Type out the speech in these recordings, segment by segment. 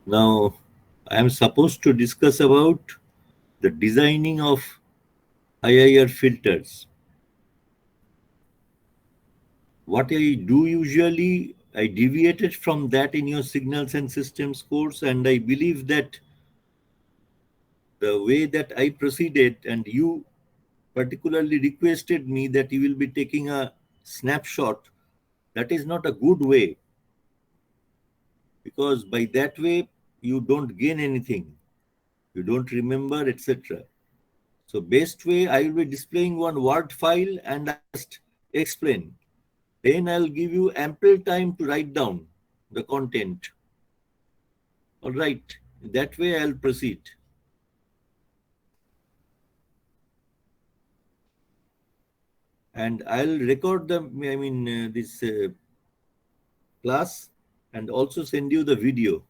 Now, I am supposed to discuss about the designing of IIR filters. What I do usually, I deviated from that in your signals and systems course, and I believe that the way that I proceeded, and you particularly requested me that you will be taking a snapshot, that is not a good way, because by that way you don't gain anything, you don't remember, etc. So best way, I will be displaying one Word file and I just explain. Then I'll give you ample time to write down the content. All right, that way I'll proceed. And I'll record this class and also send you the video.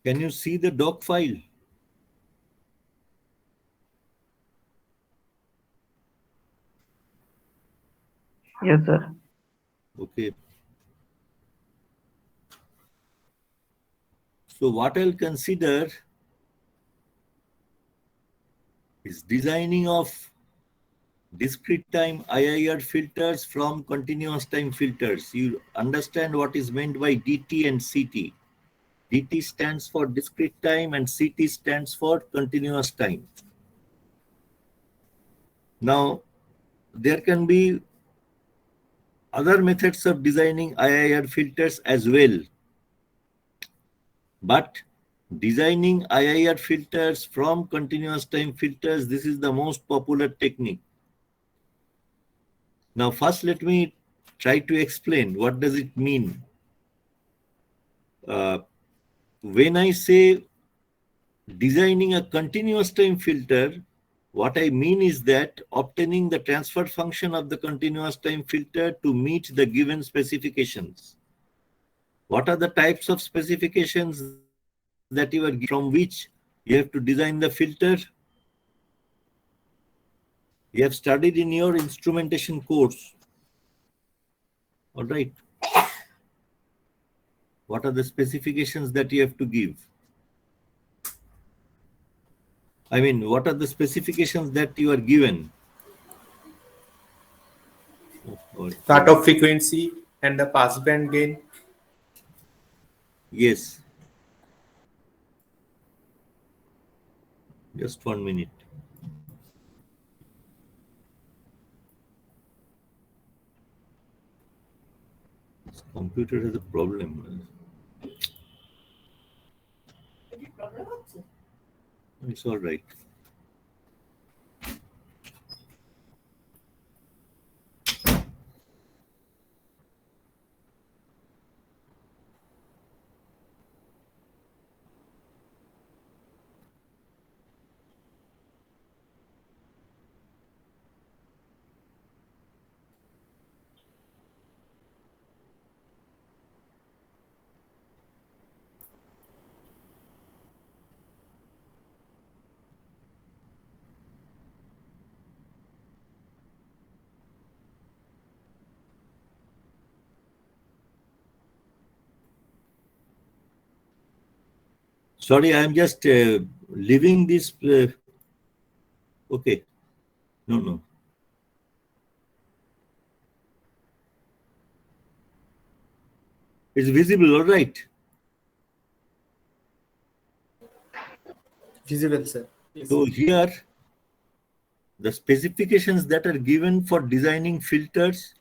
Can you see the doc file? Yes, sir. Okay. So what I'll consider is designing of discrete time IIR filters from continuous time filters. You understand what is meant by DT and CT. DT stands for discrete time and CT stands for continuous time. Now, there can be other methods of designing IIR filters as well. But designing IIR filters from continuous time filters, this is the most popular technique. Now, first let me try to explain what does it mean. When I say designing a continuous time filter, what I mean is that obtaining the transfer function of the continuous time filter to meet the given specifications. What are the types of specifications that you are given from which you have to design the filter? You have studied in your instrumentation course. All right. What are the specifications that you have to give? I mean, what are the specifications that you are given? Cutoff frequency and the passband gain. Yes. Just 1 minute. This computer has a problem. It's all right. Sorry, I'm just leaving this. Okay. No, no. It's visible, all right. Visible, sir. Yes. So here, the specifications that are given for designing filters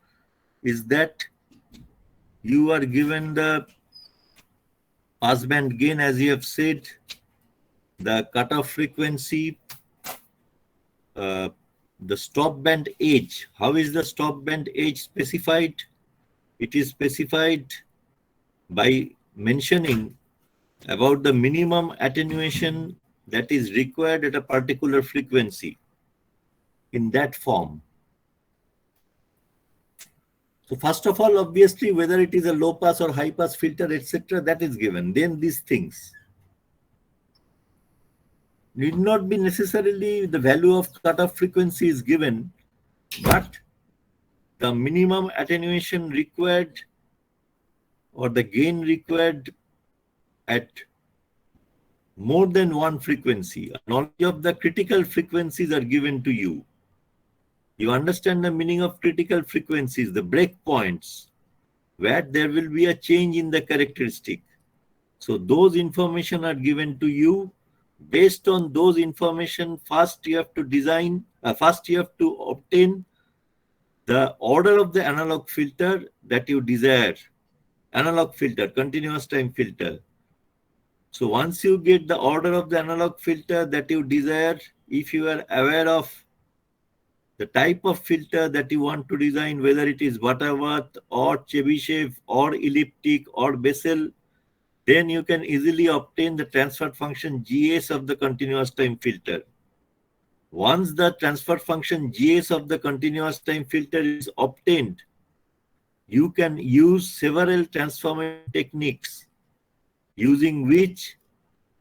is that you are given the passband gain, as you have said, the cutoff frequency, the stop band age. How is the stop band age specified? It is specified by mentioning about the minimum attenuation that is required at a particular frequency in that form. So first of all, obviously, whether it is a low pass or high pass filter, etc., that is given. Then these things need not be necessarily the value of cutoff frequency is given, but the minimum attenuation required or the gain required at more than one frequency. Knowledge of the critical frequencies are given to you. You understand the meaning of critical frequencies, the breakpoints, where there will be a change in the characteristic. So those information are given to you. Based on those information, first you have to design, first you have to obtain the order of the analog filter that you desire. Analog filter, continuous time filter. So once you get the order of the analog filter that you desire, if you are aware of the type of filter that you want to design, whether it is Butterworth or Chebyshev or elliptic or Bessel, then you can easily obtain the transfer function GS of the continuous time filter. Once the transfer function GS of the continuous time filter is obtained, you can use several transformation techniques using which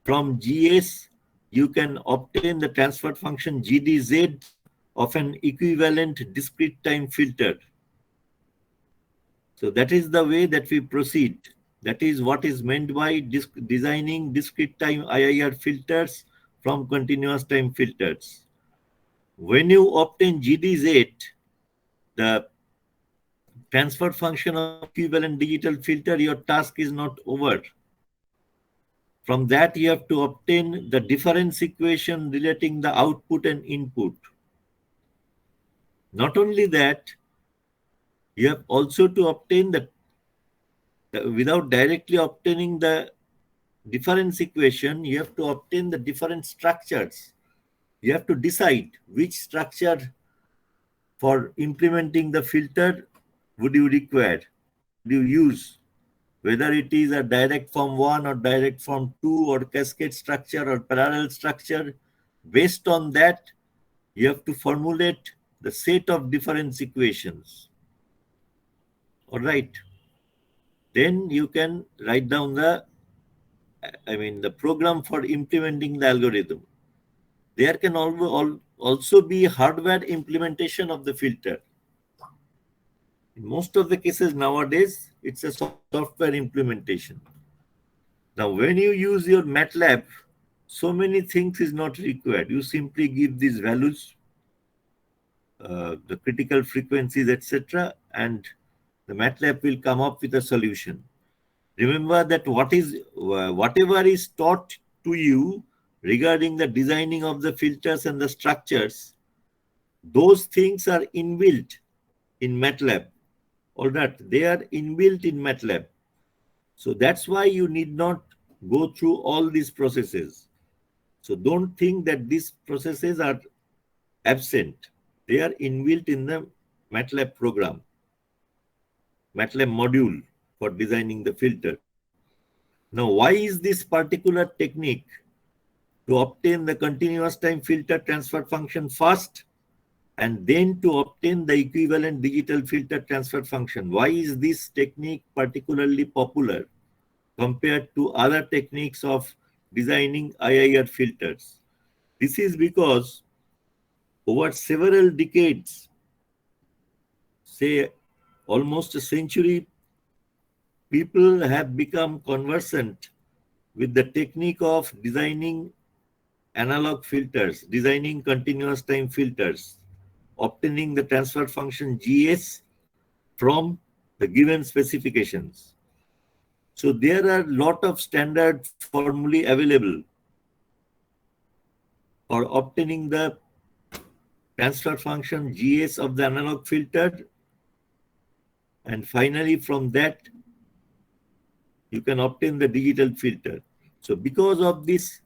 from GS you can obtain the transfer function GDZ of an equivalent discrete time filter. So that is the way that we proceed. That is what is meant by designing discrete time IIR filters from continuous time filters. When you obtain GDZ, the transfer function of equivalent digital filter, your task is not over. From that, you have to obtain the difference equation relating the output and input. Not only that, you have also to obtain the without directly obtaining the difference equation, you have to obtain the different structures. You have to decide which structure for implementing the filter would you require, would you use, whether it is a direct form 1 or direct form 2 or cascade structure or parallel structure. Based on that, you have to formulate the set of difference equations. All right. Then you can write down the program for implementing the algorithm. There can also be hardware implementation of the filter. In most of the cases nowadays, it's a software implementation. Now, when you use your MATLAB, so many things is not required. You simply give these values, the critical frequencies, etc., and the MATLAB will come up with a solution. Remember that whatever is taught to you regarding the designing of the filters and the structures, those things are inbuilt in MATLAB. All right, they are inbuilt in MATLAB. So that's why you need not go through all these processes. So don't think that these processes are absent. They are inbuilt in the MATLAB program, MATLAB module for designing the filter. Now, why is this particular technique to obtain the continuous time filter transfer function first and then to obtain the equivalent digital filter transfer function? Why is this technique particularly popular compared to other techniques of designing IIR filters? This is because over several decades, say almost a century, people have become conversant with the technique of designing analog filters, designing continuous time filters, obtaining the transfer function GS from the given specifications. So there are a lot of standard formulae available for obtaining the transfer function GS of the analog filter, and finally from that you can obtain the digital filter. So because of this,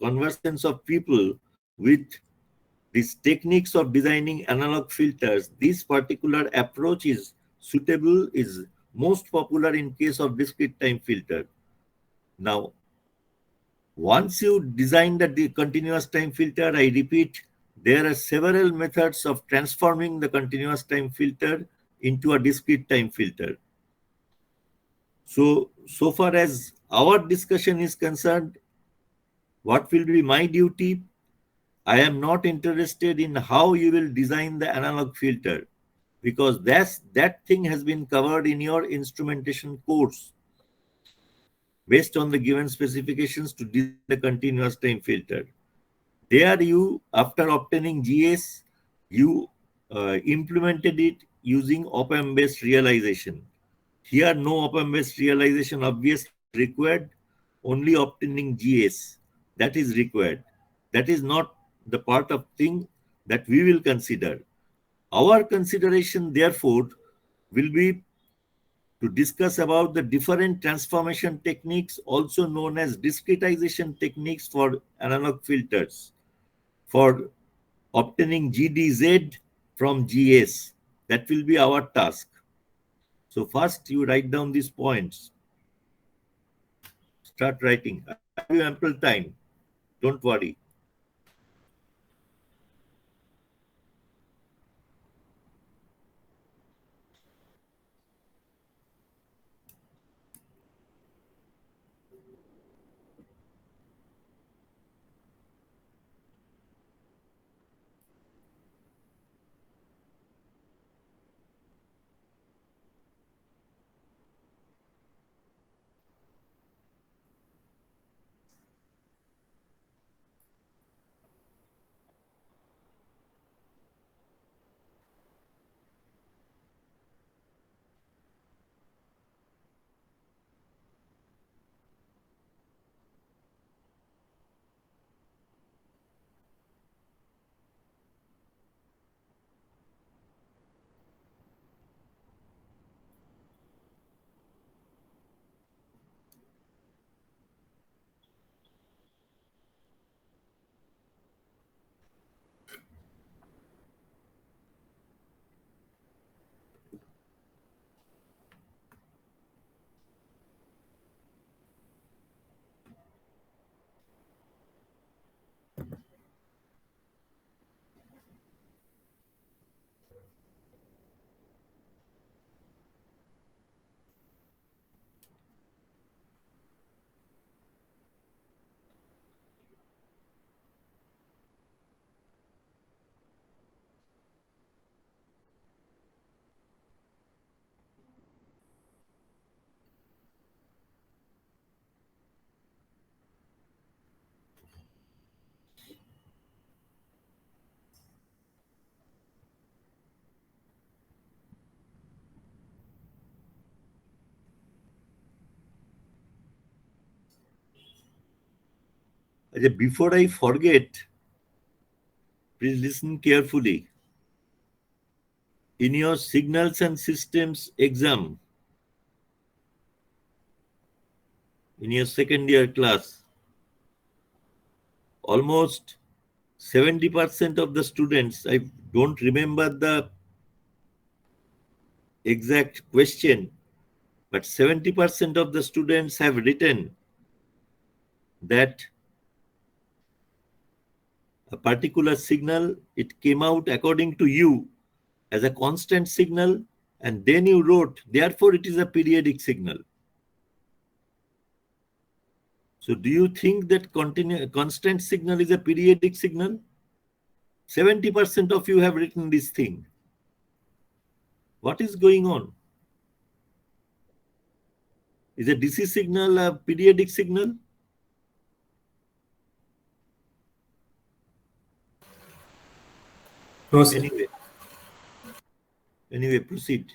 conversance of people with these techniques of designing analog filters, this particular approach is suitable, is most popular in case of discrete time filter. Now, once you design the continuous time filter, I repeat, there are several methods of transforming the continuous time filter into a discrete time filter. So far as our discussion is concerned, what will be my duty? I am not interested in how you will design the analog filter, because that thing has been covered in your instrumentation course based on the given specifications to design the continuous time filter. There you, after obtaining GS, you implemented it using op-amp based realization. Here no op-amp based realization obviously required, only obtaining GS that is required. That is not the part of thing that we will consider. Our consideration therefore will be to discuss about the different transformation techniques, also known as discretization techniques for analog filters, for obtaining GDZ from GS. That will be our task. So first you write down these points. Start writing. I have ample time. Don't worry. Before I forget, please listen carefully. In your signals and systems exam, in your second year class, almost 70% of the students, I don't remember the exact question, but 70% of the students have written that a particular signal, it came out according to you as a constant signal, and then you wrote, therefore it is a periodic signal. So do you think that constant signal is a periodic signal? 70% of you have written this thing. What is going on? Is a DC signal a periodic signal? No, sir. Anyway, proceed.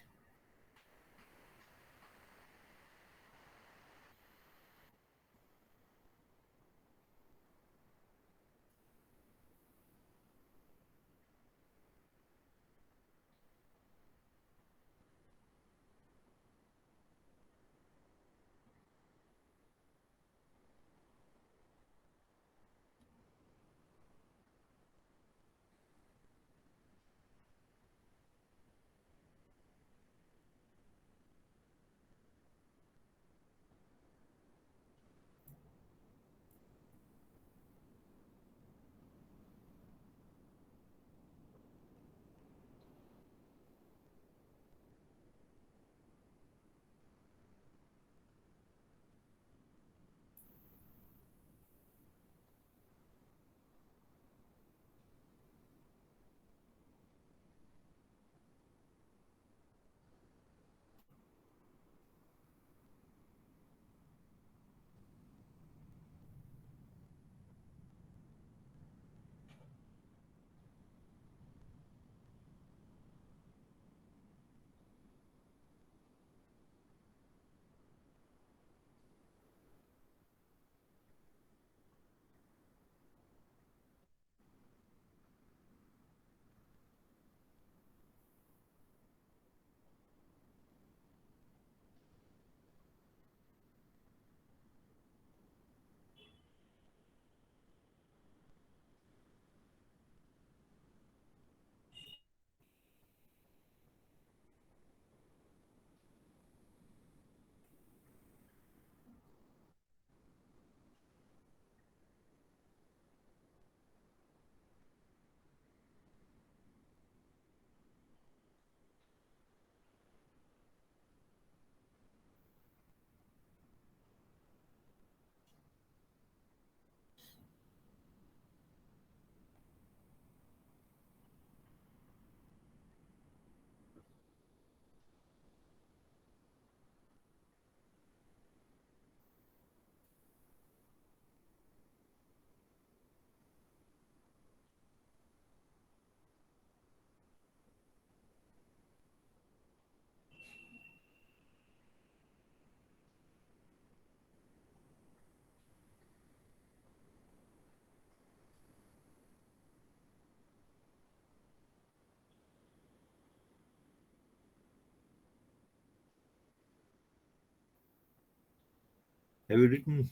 Have you written?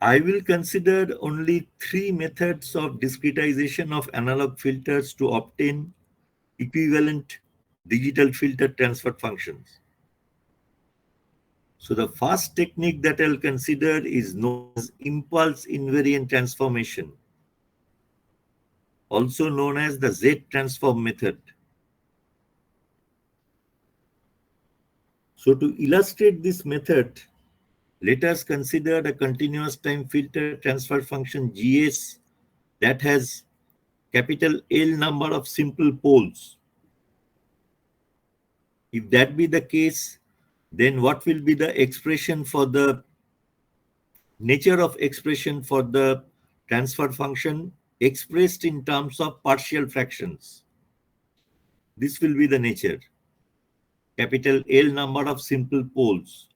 I will consider only 3 methods of discretization of analog filters to obtain equivalent digital filter transfer functions. So the first technique that I'll consider is known as impulse invariant transformation, also known as the Z-transform method. So to illustrate this method, let us consider a continuous time filter transfer function GS that has capital L number of simple poles. If that be the case, then what will be the expression for the nature of expression for the transfer function expressed in terms of partial fractions? This will be the nature. Capital L number of simple poles.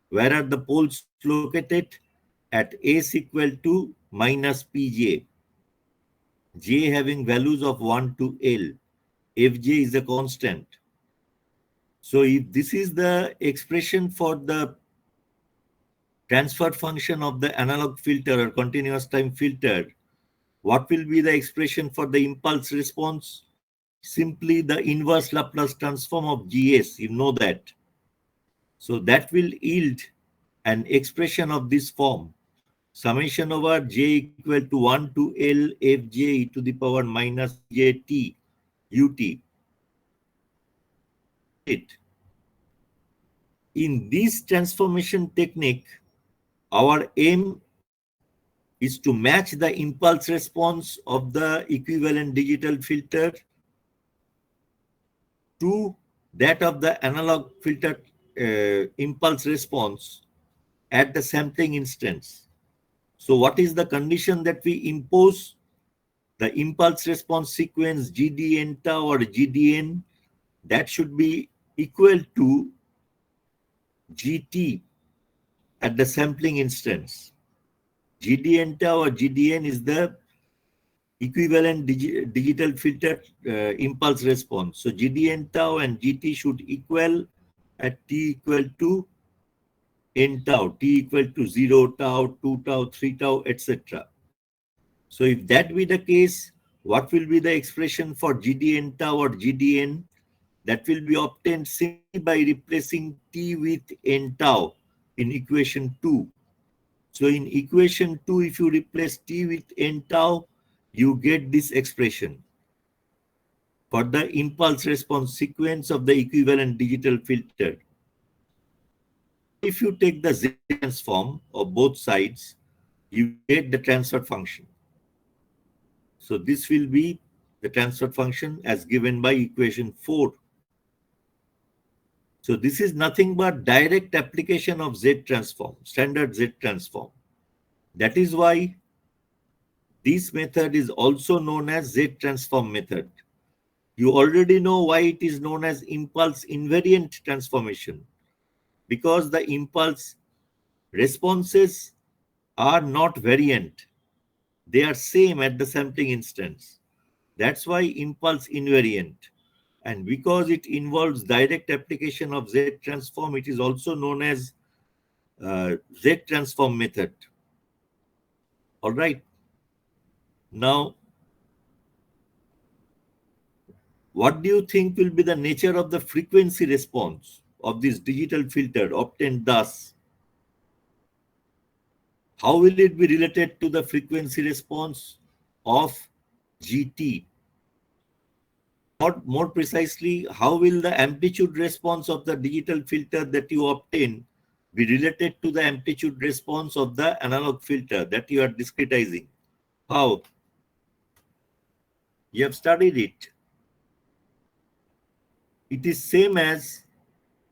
Where are the poles located? At S equal to minus Pj. J having values of 1 to L. Fj is a constant. So if this is the expression for the transfer function of the analog filter or continuous time filter, what will be the expression for the impulse response? Simply the inverse Laplace transform of Gs, you know that. So that will yield an expression of this form. Summation over j equal to 1 to L fj e to the power minus jt ut. In this transformation technique, our aim is to match the impulse response of the equivalent digital filter to that of the analog filter impulse response at the sampling instance. So what is the condition that we impose? The impulse response sequence GDN tau or GDN, that should be equal to GT at the sampling instance. GDN tau or GDN is the equivalent digital filter impulse response. So GDN tau and GT should equal at t equal to n tau, t equal to 0 tau, 2 tau, 3 tau, etc. So if that be the case, what will be the expression for GDN tau or GDN? That will be obtained simply by replacing t with n tau in equation 2. So in equation 2, if you replace t with n tau, you get this expression for the impulse response sequence of the equivalent digital filter. If you take the Z transform of both sides, you get the transfer function. So this will be the transfer function as given by equation 4. So this is nothing but direct application of Z transform, standard Z transform. That is why this method is also known as Z transform method. You already know why it is known as impulse invariant transformation, because the impulse responses are not variant. They are same at the sampling instance. That's why impulse invariant. And because it involves direct application of Z transform, it is also known as Z transform method. All right. Now, what do you think will be the nature of the frequency response of this digital filter obtained thus? How will it be related to the frequency response of GT? More precisely, how will the amplitude response of the digital filter that you obtain be related to the amplitude response of the analog filter that you are discretizing? How? You have studied it. It is same as,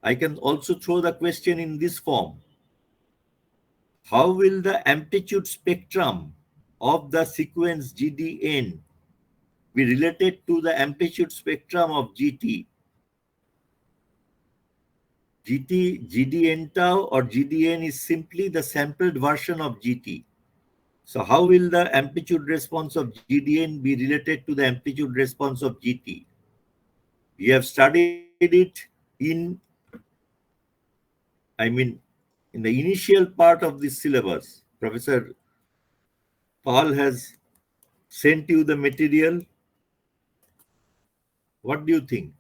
I can also throw the question in this form. How will the amplitude spectrum of the sequence GDN be related to the amplitude spectrum of GT? GDN tau or GDN is simply the sampled version of GT. So how will the amplitude response of GDN be related to the amplitude response of GT? You have studied it in, in the initial part of this syllabus. Professor Paul has sent you the material. What do you think?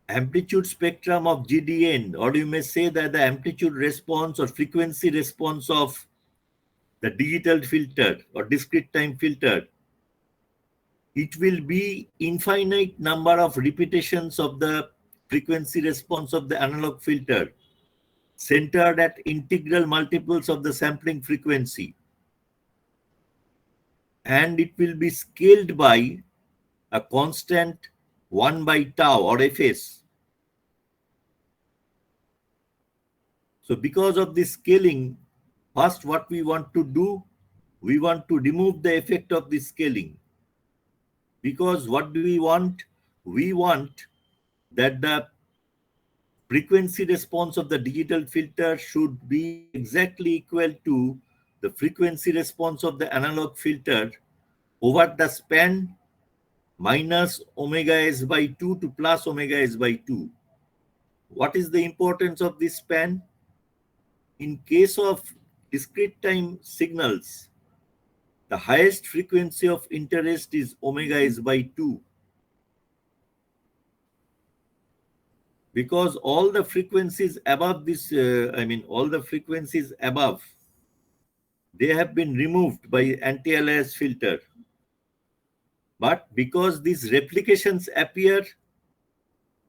Amplitude spectrum of GDN, or you may say that the amplitude response or frequency response of the digital filter or discrete time filter, it will be infinite number of repetitions of the frequency response of the analog filter centered at integral multiples of the sampling frequency, and it will be scaled by a constant 1 by tau or fs. So because of this scaling, first what we want to do, we want to remove the effect of this scaling. Because what do we want? We want that the frequency response of the digital filter should be exactly equal to the frequency response of the analog filter over the span minus omega s by 2 to plus omega s by 2. What is the importance of this span? In case of discrete time signals, the highest frequency of interest is omega s by 2. Because all the frequencies above this, all the frequencies above, they have been removed by anti-alias filter. But because these replications appear,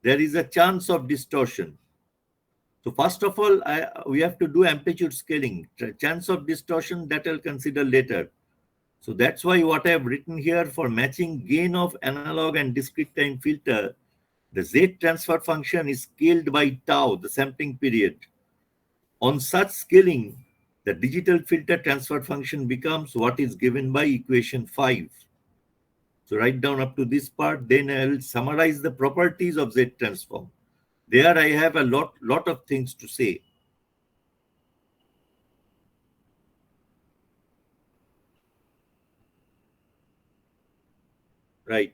there is a chance of distortion. So first of all, we have to do amplitude scaling. Chance of distortion, that I'll consider later. So that's why what I have written here, for matching gain of analog and discrete time filter, the Z transfer function is scaled by tau, the sampling period. On such scaling, the digital filter transfer function becomes what is given by equation 5. So write down up to this part, then I will summarize the properties of Z transform. There I have a lot of things to say. Right.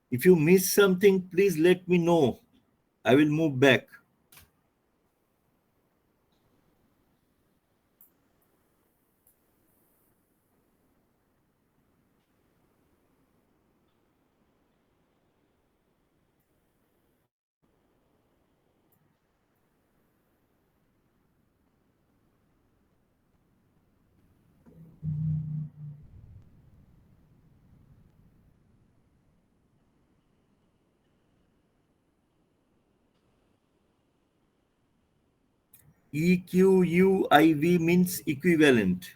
If you miss something, please let me know. I will move back. EQUIV means equivalent.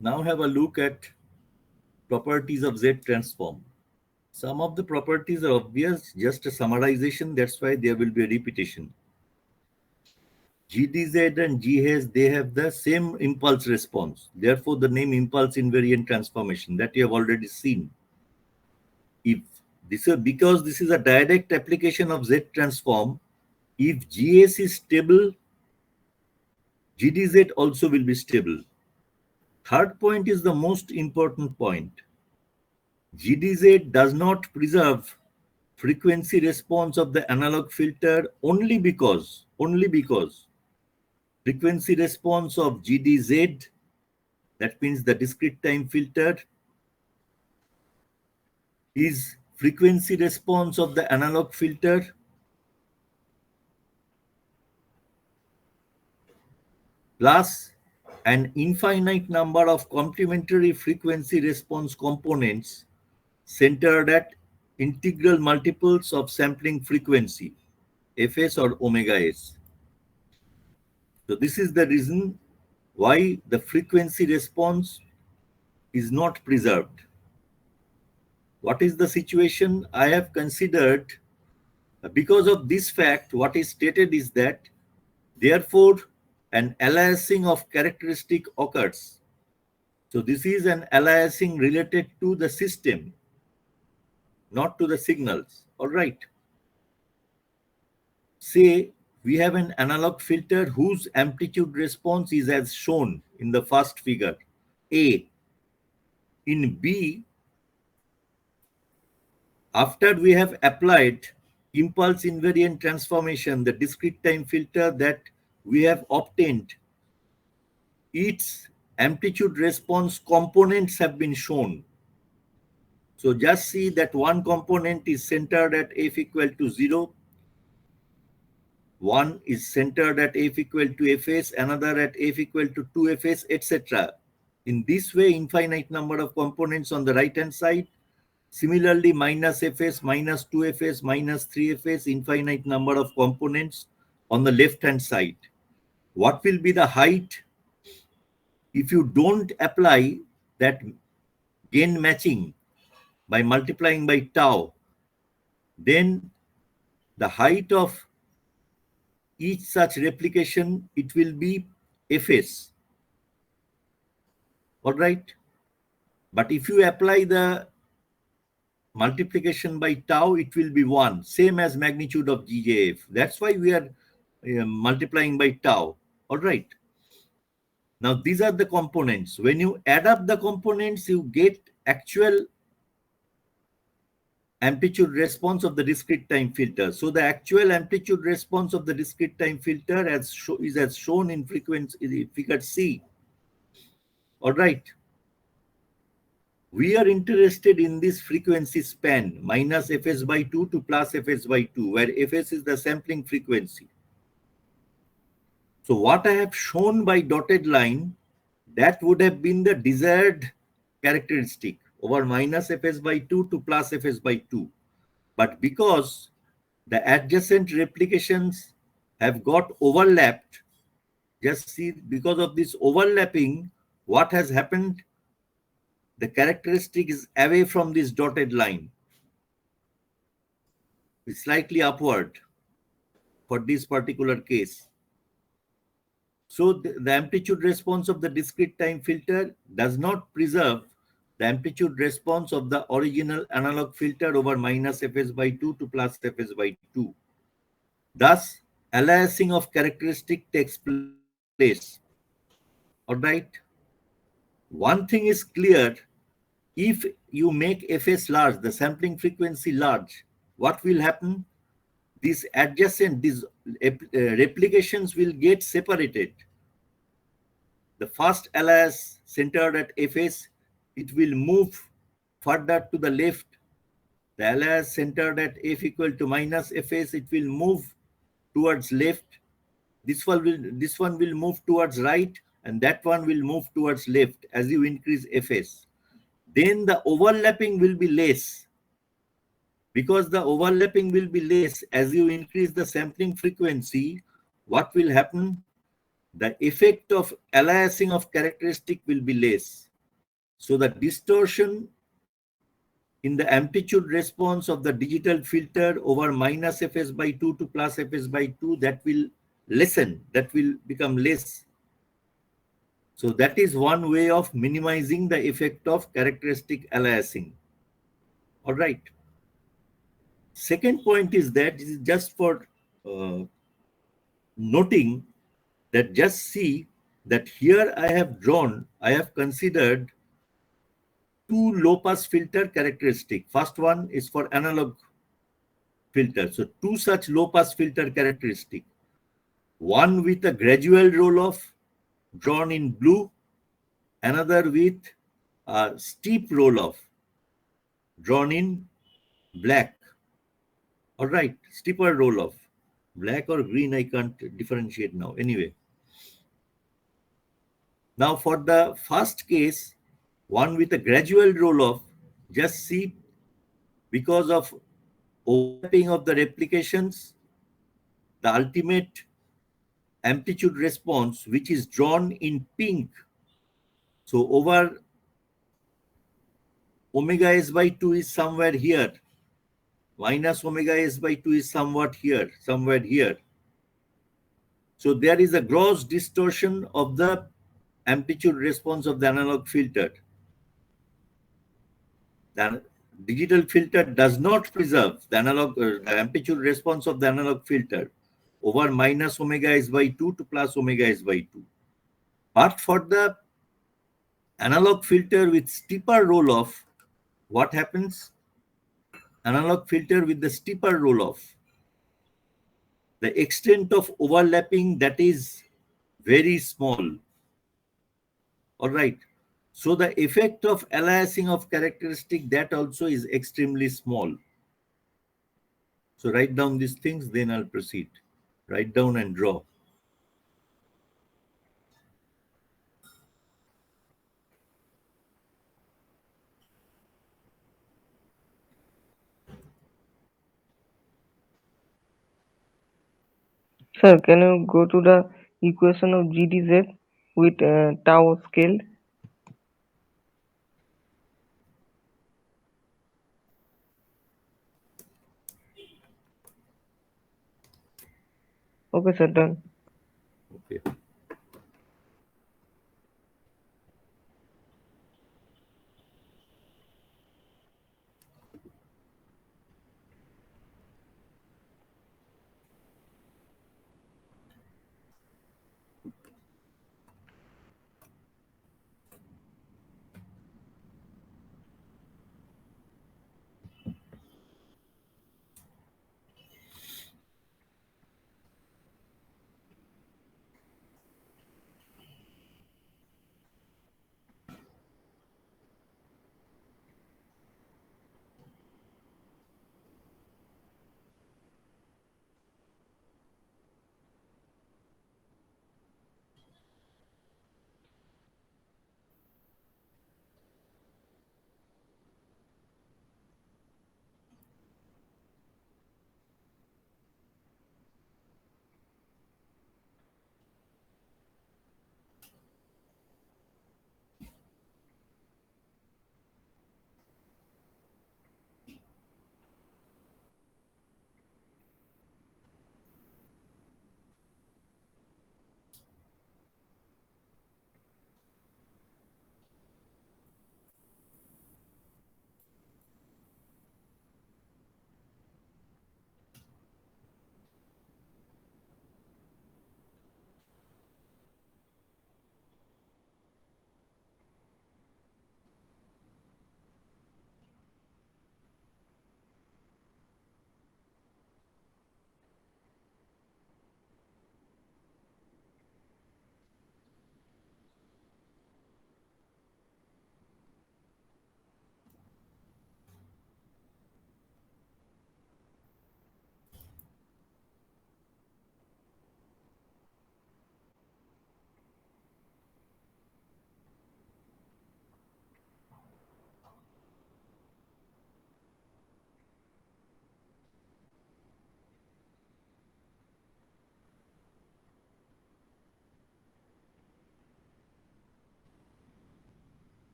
Now have a look at properties of Z transform. Some of the properties are obvious, just a summarization, that's why there will be a repetition. GDZ and GH, they have the same impulse response. Therefore, the name impulse invariant transformation that you have already seen. If this is because this is a direct application of Z transform, if GS is stable, GDZ also will be stable. Third point is the most important point. GDZ does not preserve frequency response of the analog filter only because frequency response of GDZ, that means the discrete time filter, is frequency response of the analog filter plus an infinite number of complementary frequency response components centered at integral multiples of sampling frequency, Fs or omega s. So this is the reason why the frequency response is not preserved. What is the situation? I have considered, because of this fact, what is stated is that, therefore, an aliasing of characteristic occurs. So this is an aliasing related to the system, not to the signals. All right. Say we have an analog filter whose amplitude response is as shown in the first figure, A. In B, after we have applied impulse invariant transformation, the discrete time filter that we have obtained, its amplitude response components have been shown. So just see that one component is centered at f equal to 0, one is centered at f equal to fs, another at f equal to 2fs, etc. In this way, infinite number of components on the right hand side. Similarly, minus fs, minus 2fs, minus 3fs, infinite number of components on the left hand side. What will be the height if you don't apply that gain matching by multiplying by tau? Then the height of each such replication, it will be fs. All right. But if you apply the multiplication by tau, it will be 1, same as magnitude of GJF. That's why we are multiplying by tau. All right. Now, these are the components. When you add up the components, you get actual amplitude response of the discrete time filter. So the actual amplitude response of the discrete time filter is as shown in figure C. All right. We are interested in this frequency span, minus fs by 2 to plus fs by 2, where fs is the sampling frequency. So what I have shown by dotted line, that would have been the desired characteristic over minus fs by 2 to plus fs by 2. But because the adjacent replications have got overlapped, just see, because of this overlapping, what has happened? The characteristic is away from this dotted line. It's slightly upward for this particular case. So the amplitude response of the discrete time filter does not preserve the amplitude response of the original analog filter over minus fs by 2 to plus fs by 2. Thus, aliasing of characteristic takes place. All right. One thing is clear. If you make fs large, the sampling frequency large, what will happen? These replications will get separated. The first alias centered at fs, it will move further to the left. The alias centered at f equal to minus fs, it will move towards left. This one will move towards right, and that one will move towards left as you increase fs. Then the overlapping will be less. Because the overlapping will be less as you increase the sampling frequency, what will happen? The effect of aliasing of characteristic will be less. So the distortion in the amplitude response of the digital filter over minus fs by 2 to plus fs by 2, that will lessen, that will become less. So that is one way of minimizing the effect of characteristic aliasing. All right. Second point is that this is just for noting that, just see that here I have considered two low-pass filter characteristic. First one is for analog filter. So two such low-pass filter characteristic. One with a gradual roll-off drawn in blue, another with a steep roll-off drawn in black. All right, steeper roll-off. Black or green, I can't differentiate now. Anyway. Now for the first case, one with a gradual roll-off, just see, because of overlapping of the replications, the ultimate amplitude response, which is drawn in pink. So over omega s by 2 is somewhere here. Minus omega s by 2 is somewhat here, somewhere here. So there is a gross distortion of the amplitude response of the analog filter. The digital filter does not preserve the the amplitude response of the analog filter over minus omega s by 2 to plus omega s by 2. But for the analog filter with steeper roll-off, what happens? Analog filter with the steeper roll-off, the extent of overlapping, that is very small. All right. So the effect of aliasing of characteristic, that also is extremely small. So write down these things, then I'll proceed. Write down and draw. Sir, can you go to the equation of GDZ with tau scaled? Okay, sir, done. Okay.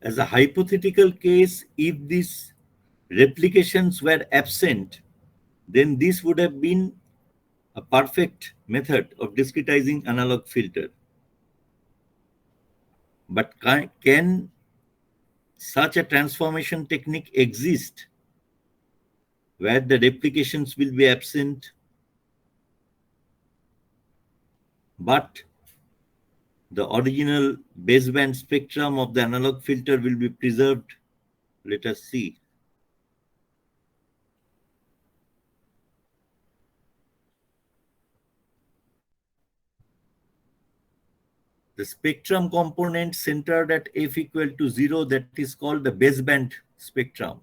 as a hypothetical case, if these replications were absent, then this would have been a perfect method of discretizing analog filter. But can such a transformation technique exist where the replications will be absent, but the original baseband spectrum of the analog filter will be preserved? Let us see. The spectrum component centered at f equal to 0, that is called the baseband spectrum.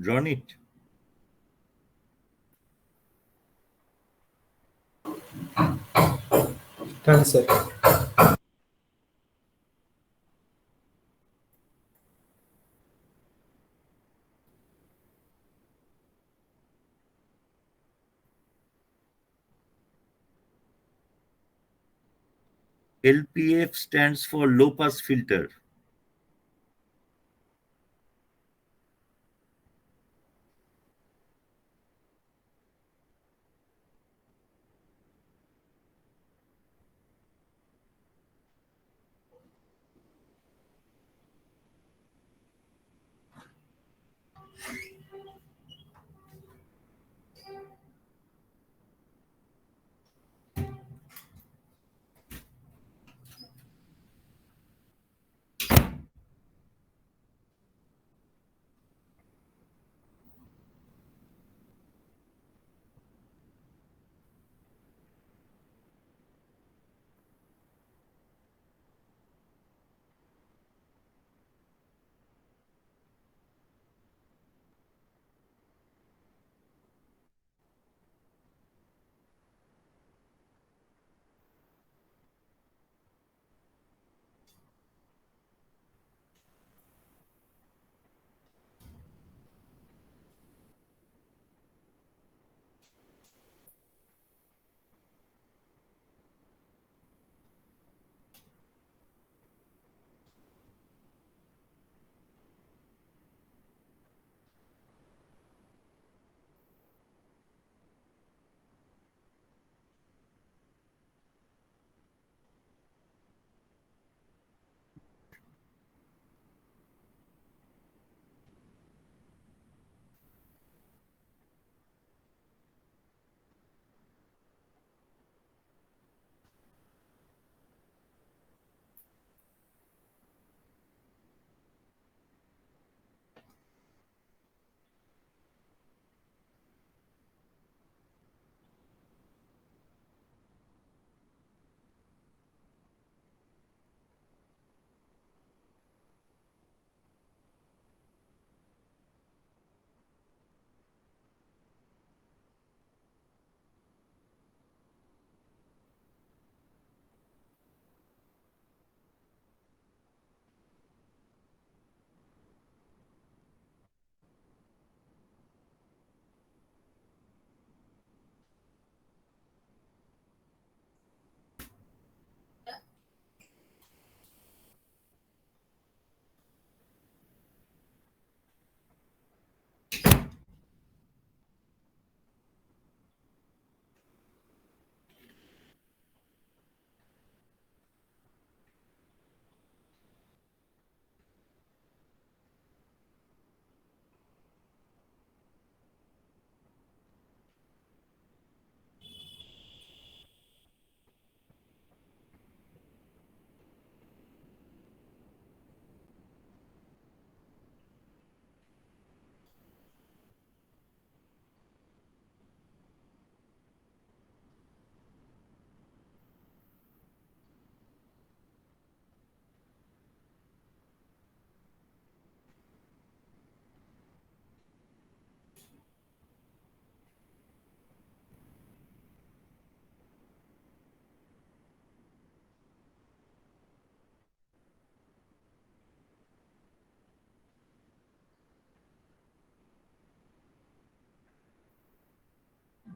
drawn it? Done, sir. LPF stands for low pass filter.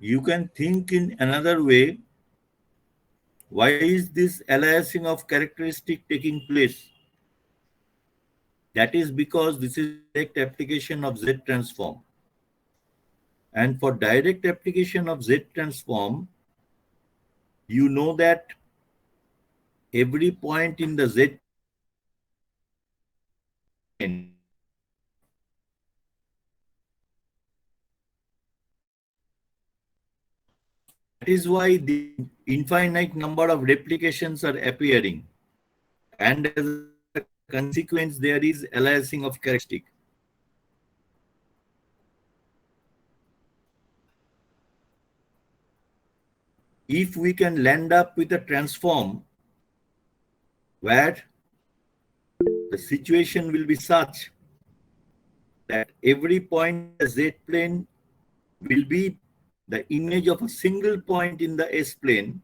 You can think in another way. Why is this aliasing of characteristic taking place? That is because this is direct application of Z transform. And for direct application of Z transform, you know that every point in the Z that is why the infinite number of replications are appearing. And as a consequence, there is aliasing of characteristic. If we can land up with a transform where the situation will be such that every point in the Z plane will be the image of a single point in the S plane,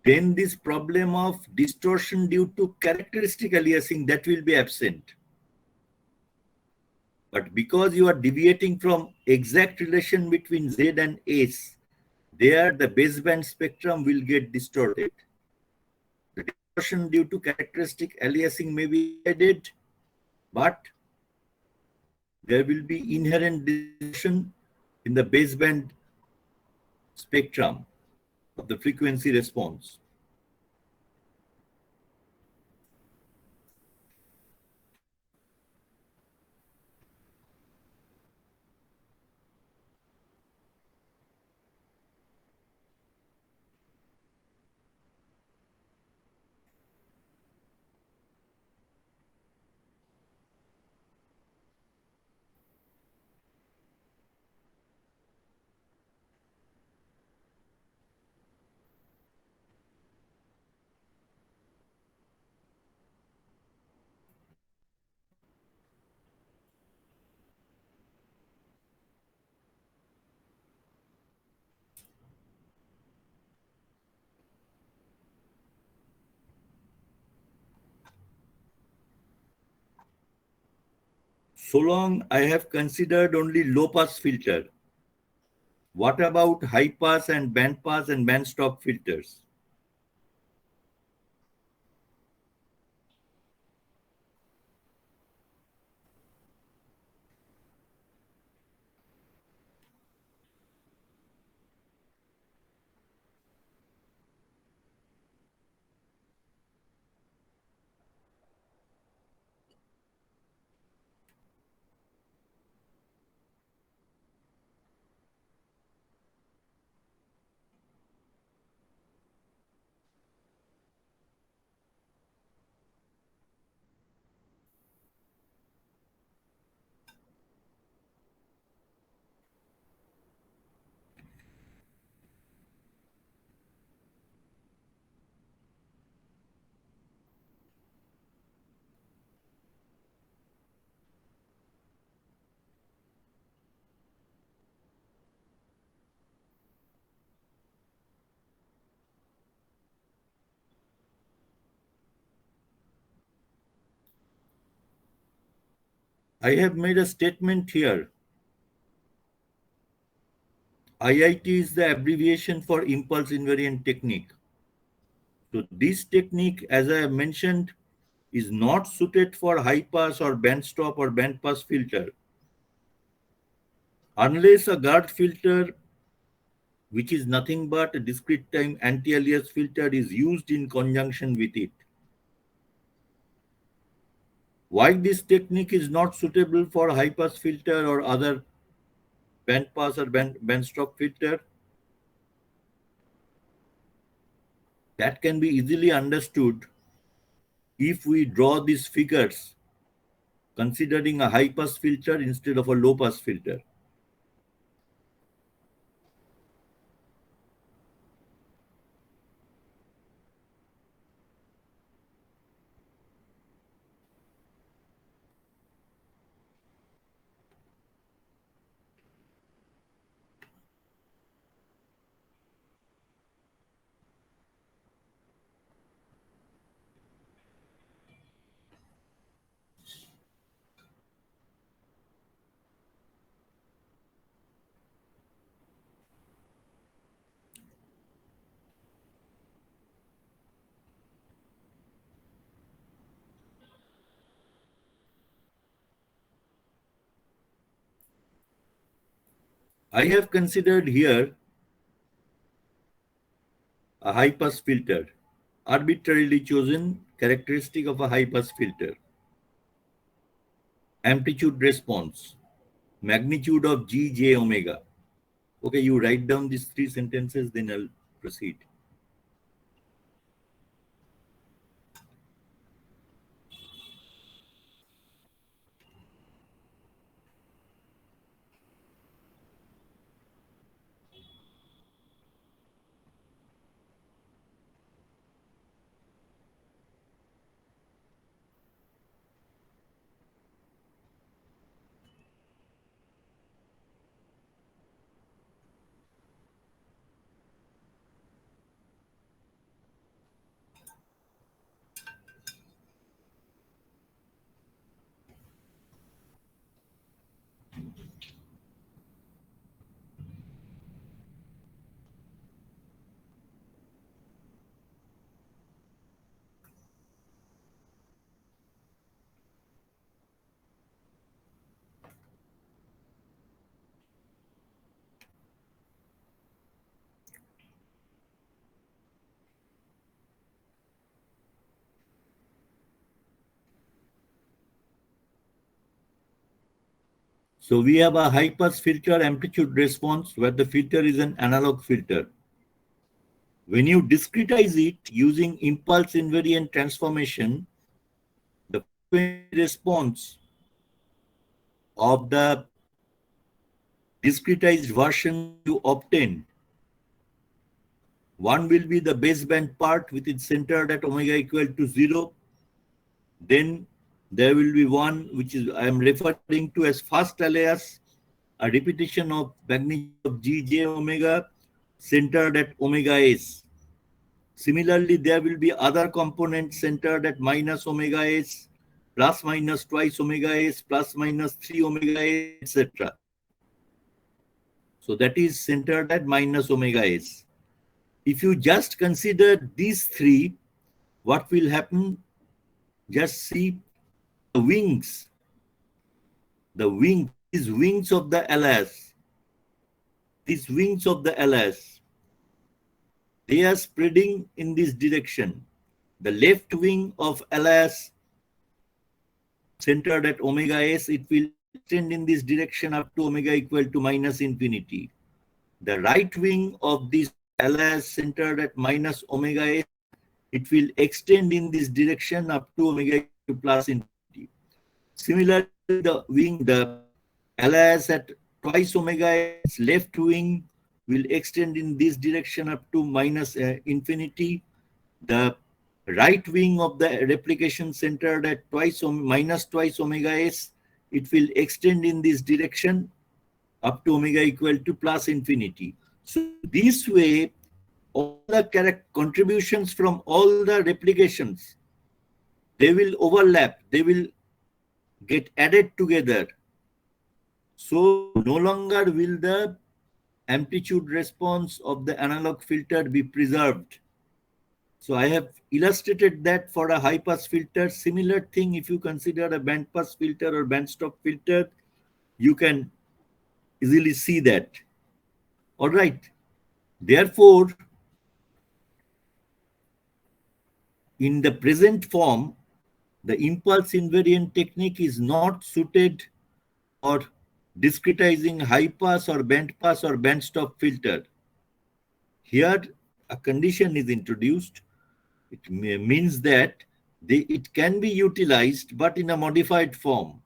then this problem of distortion due to characteristic aliasing, that will be absent. But because you are deviating from exact relation between Z and S, there the baseband spectrum will get distorted. The distortion due to characteristic aliasing may be added, but there will be inherent distortion in the baseband spectrum of the frequency response. So long I have considered only low pass filter. What about high pass and band stop filters? I have made a statement here. IIT is the abbreviation for impulse invariant technique. So this technique, as I have mentioned, is not suited for high pass or band stop or band pass filter. Unless a guard filter, which is nothing but a discrete time anti-alias filter, is used in conjunction with it. Why this technique is not suitable for high pass filter or other band pass or band stop filter? That can be easily understood if we draw these figures considering a high pass filter instead of a low pass filter. I have considered here a high pass filter, arbitrarily chosen characteristic of a high pass filter. Amplitude response, magnitude of G, J, omega. Okay, you write down these three sentences, then I'll proceed. So we have a high pass filter amplitude response where the filter is an analog filter. When you discretize it using impulse invariant transformation, the frequency response of the discretized version you obtain, one will be the baseband part which is centered at omega equal to 0. Then there will be one which is I am referring to as fast alias, a repetition of magnitude of g j omega centered at omega s. Similarly, there will be other components centered at minus omega s, plus minus twice omega s, plus minus 3 omega s, etc. So that is centered at minus omega s. If you just consider these three, what will happen? Just see the wings, these wings of the LS, these wings of the LS, they are spreading in this direction. The left wing of LS centered at omega s, it will extend in this direction up to omega equal to minus infinity. The right wing of this LS centered at minus omega s, it will extend in this direction up to omega equal to plus infinity. Similarly, the LS at twice omega s, left wing will extend in this direction up to minus infinity. The right wing of the replication centered at minus twice omega s, it will extend in this direction up to omega equal to plus infinity. So this way, all the contributions from all the replications, they will overlap, they will get added together. So no longer will the amplitude response of the analog filter be preserved. So I have illustrated that for a high pass filter. Similar thing, if you consider a band pass filter or band stop filter, you can easily see that. All right. Therefore, in the present form, the impulse invariant technique is not suited for discretizing high pass or band stop filter. Here, a condition is introduced. It means that it can be utilized, but in a modified form.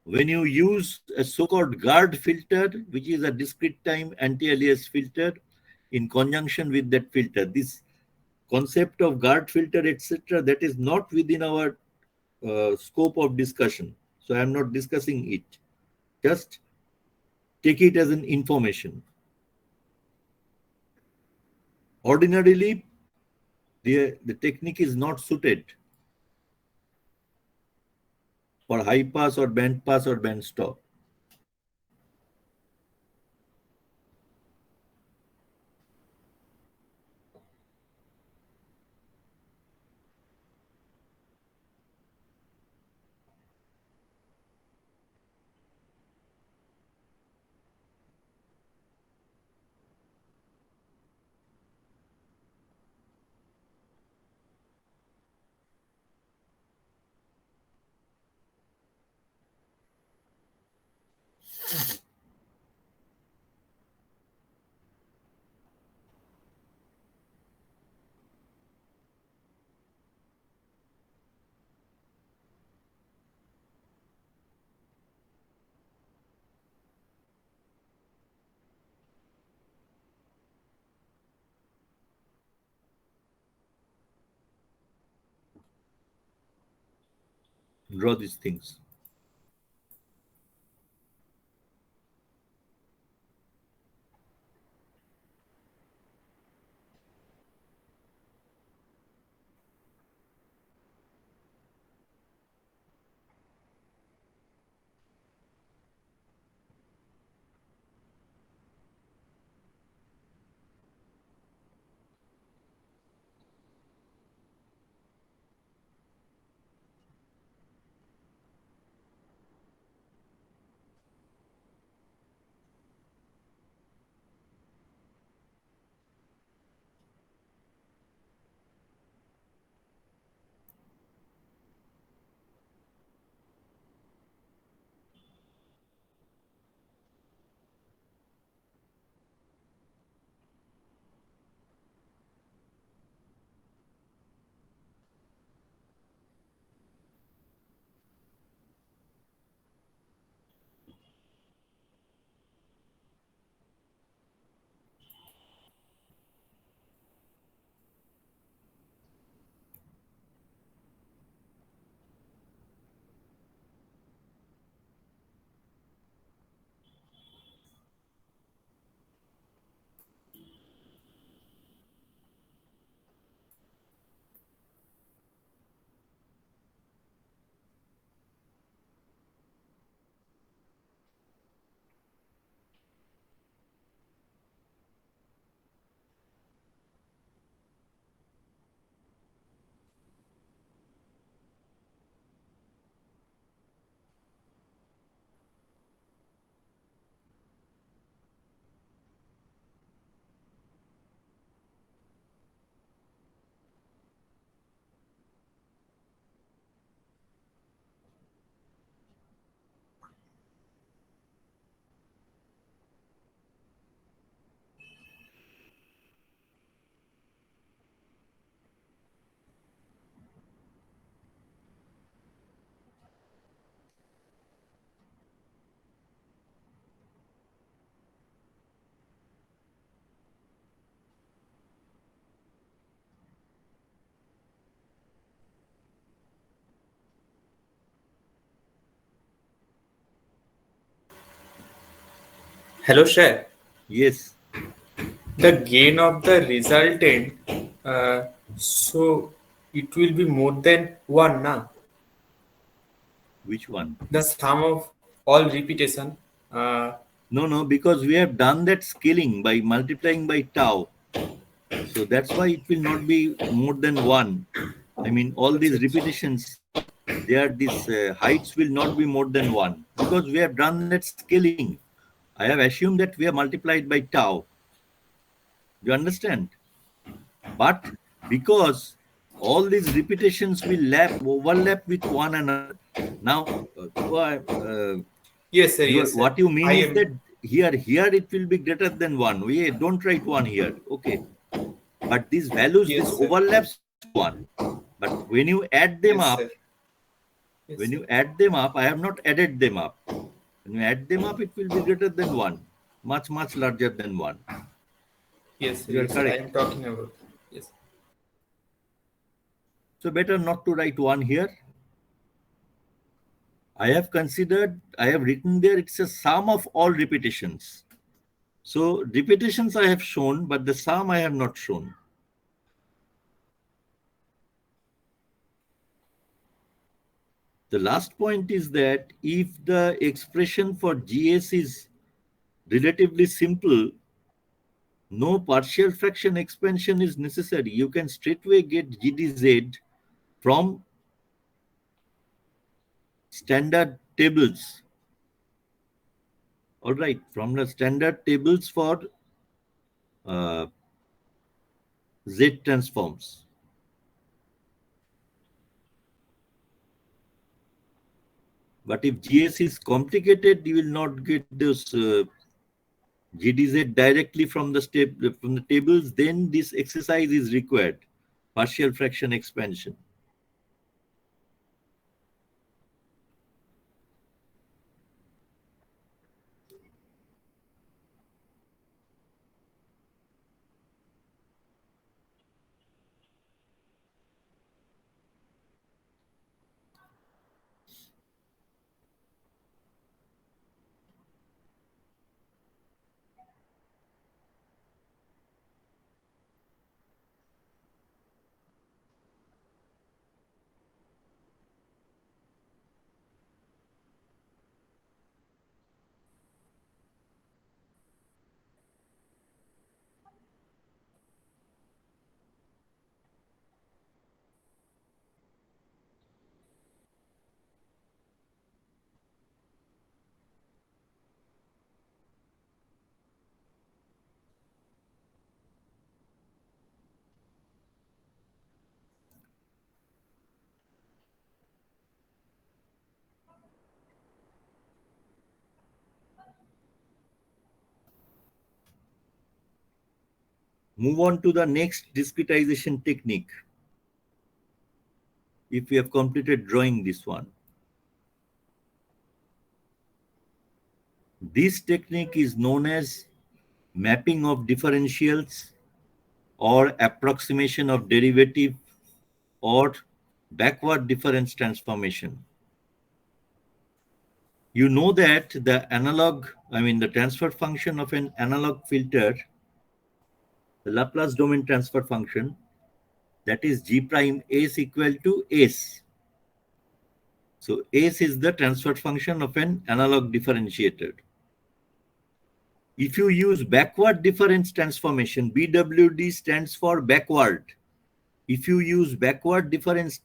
When you use a so-called guard filter, which is a discrete time anti-alias filter, in conjunction with that filter, this concept of guard filter, etc., that is not within our scope of discussion. So I am not discussing it. Just take it as an information. Ordinarily, the technique is not suited for high pass or band stop. Draw these things. Hello, Shay. Yes. The gain of the resultant, so it will be more than 1, na? Which one? The sum of all repetition. No, because we have done that scaling by multiplying by tau. So that's why it will not be more than 1. I mean, all these repetitions, these heights will not be more than 1 because we have done that scaling. I have assumed that we have multiplied by tau. You understand? But because all these repetitions will overlap with one another. Now, Yes, sir. Yes, sir. what you mean I is am. that here it will be greater than 1. We don't write 1 here. Okay. But these values, Yes, this sir. overlaps with 1. But when you add them Yes, up, sir. Yes, when sir. you add them up, I have not added them up. When you add them up, it will be greater than 1. Much larger than 1. Yes, sir. You are Yes, sir. I correct. am talking about. Yes. So better not to write 1 here. I have written there, it's a sum of all repetitions. So repetitions I have shown, but the sum I have not shown. The last point is that if the expression for GS is relatively simple, no partial fraction expansion is necessary. You can straightway get GDZ from standard tables. All right, from the standard tables for Z transforms. But if GS is complicated, you will not get those GDZ directly from the tables. Then this exercise is required, partial fraction expansion. Move on to the next discretization technique. If we have completed drawing this one. This technique is known as mapping of differentials or approximation of derivative or backward difference transformation. You know that the transfer function of an analog filter, the Laplace domain transfer function, that is G prime S equal to S. So S is the transfer function of an analog differentiator. If you use backward difference transformation, BWD stands for backward. If you use backward difference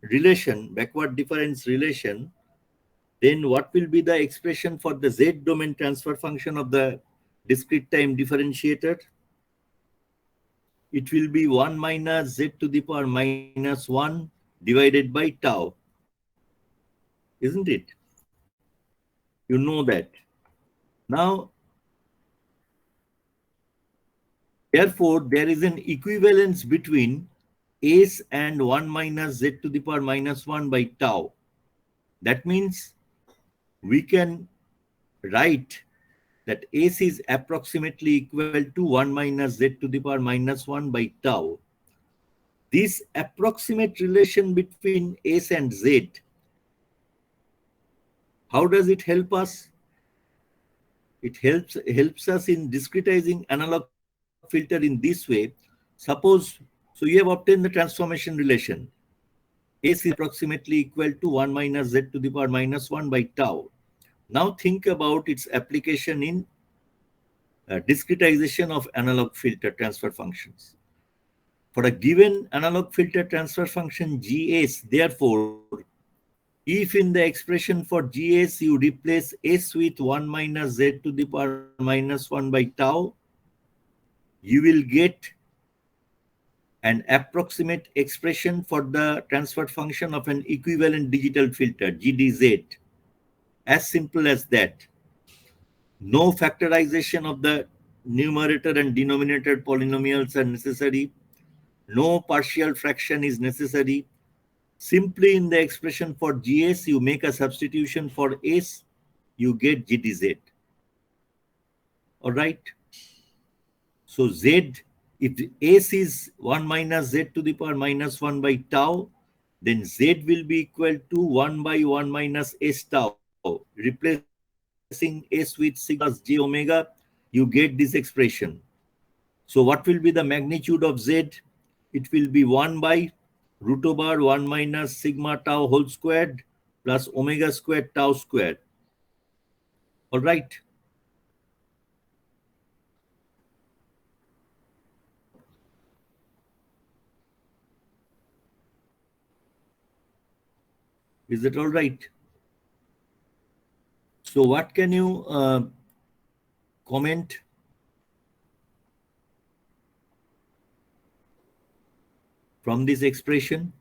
relation, then what will be the expression for the Z domain transfer function of the discrete time differentiator? It will be 1 minus Z to the power minus 1 divided by tau. Isn't it? You know that. Now, therefore, there is an equivalence between S and 1 minus Z to the power minus 1 by tau. That means we can write that S is approximately equal to 1 minus Z to the power minus 1 by tau. This approximate relation between S and Z, how does it help us? it helps us in discretizing analog filter in this way. Suppose, so you have obtained the transformation relation. S is approximately equal to 1 minus z to the power minus 1 by tau. Now think about its application in discretization of analog filter transfer functions. For a given analog filter transfer function Gs, therefore, if in the expression for Gs you replace S with 1 minus z to the power minus 1 by tau, you will get an approximate expression for the transfer function of an equivalent digital filter, GDZ. As simple as that. No factorization of the numerator and denominator polynomials are necessary. No partial fraction is necessary. Simply in the expression for GS, you make a substitution for S, you get GDZ. All right. So Z, if S is 1 minus Z to the power minus 1 by tau, then Z will be equal to 1 by 1 minus S tau. Replacing S with sigma j omega, you get this expression. So what will be the magnitude of Z? It will be 1 by root over 1 minus sigma tau whole squared plus omega squared tau squared. All right. Is that all right? So what can you comment? From this expression?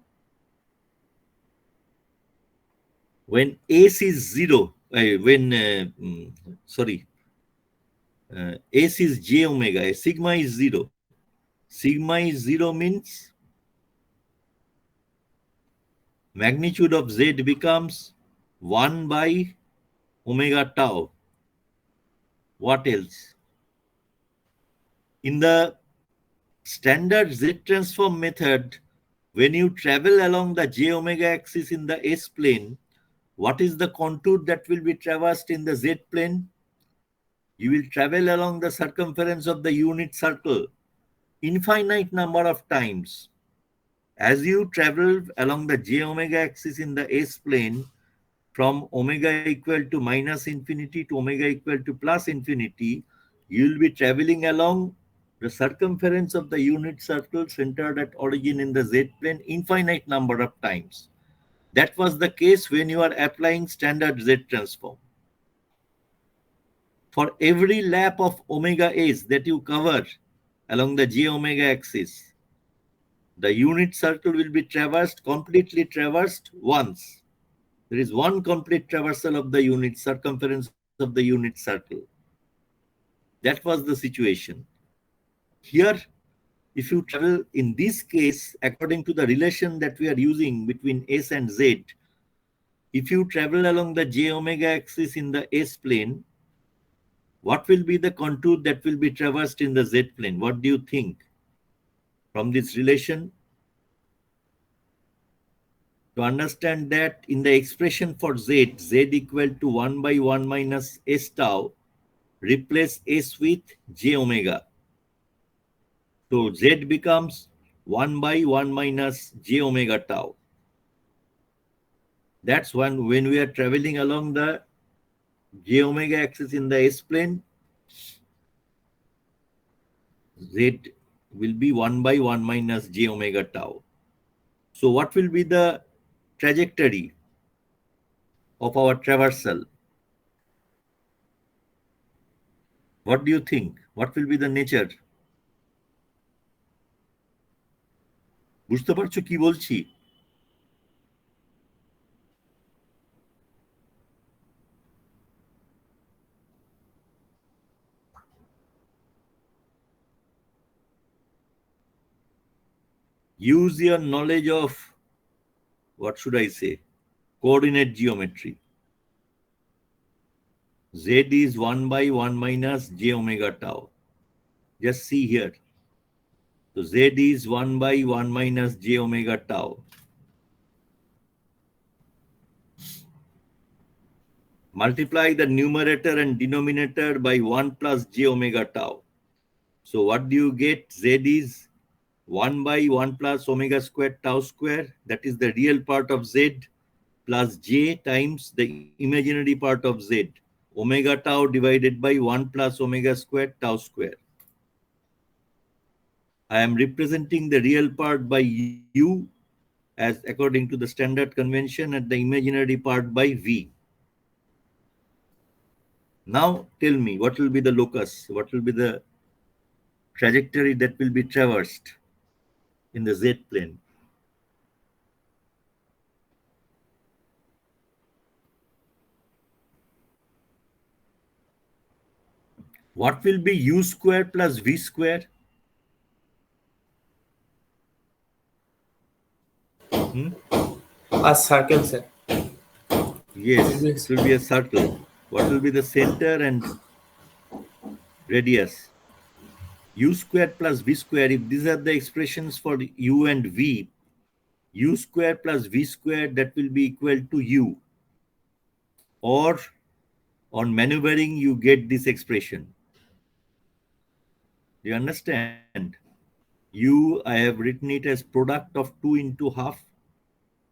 When S is 0, S is j omega, sigma is 0. Sigma is 0 means magnitude of Z becomes 1 by omega tau. What else? In the standard Z transform method, when you travel along the j omega axis in the S plane, what is the contour that will be traversed in the Z plane? You will travel along the circumference of the unit circle infinite number of times. As you travel along the j omega axis in the S plane, from omega equal to minus infinity to omega equal to plus infinity, you will be traveling along the circumference of the unit circle centered at origin in the Z plane infinite number of times. That was the case when you are applying standard Z transform. For every lap of omega S that you cover along the j omega axis, the unit circle will be completely traversed once. There is one complete traversal of the unit circumference of the unit circle. That was the situation. Here, if you travel in this case, according to the relation that we are using between S and Z, if you travel along the j omega axis in the S plane, what will be the contour that will be traversed in the Z plane? What do you think from this relation? To understand that in the expression for Z, Z equal to 1 by 1 minus S tau, replace S with j omega. So Z becomes 1 by 1 minus j omega tau. That's when we are traveling along the j omega axis in the S plane, Z will be 1 by 1 minus j omega tau. So what will be the trajectory of our traversal? What do you think? What will be the nature? বুঝতে পারছো কি বলছি? Use your knowledge of, what should I say, coordinate geometry. Z is 1 by 1 minus j omega tau. Just see here. So Z is 1 by 1 minus j omega tau. multiply the numerator and denominator by 1 plus j omega tau. So what do you get? Z is 1 by 1 plus omega squared tau square. That is the real part of Z plus j times the imaginary part of Z. Omega tau divided by 1 plus omega squared tau square. I am representing the real part by u as according to the standard convention and the imaginary part by v. Now tell me, what will be the locus? What will be the trajectory that will be traversed in the z plane? What will be u square plus v square? A circle, sir. Yes, it will be a circle. What will be the center and radius? U square plus v square, if these are the expressions for u and v, u square plus v square, that will be equal to u. Or on maneuvering, you get this expression. Do you understand? U, I have written it as product of 2 into half.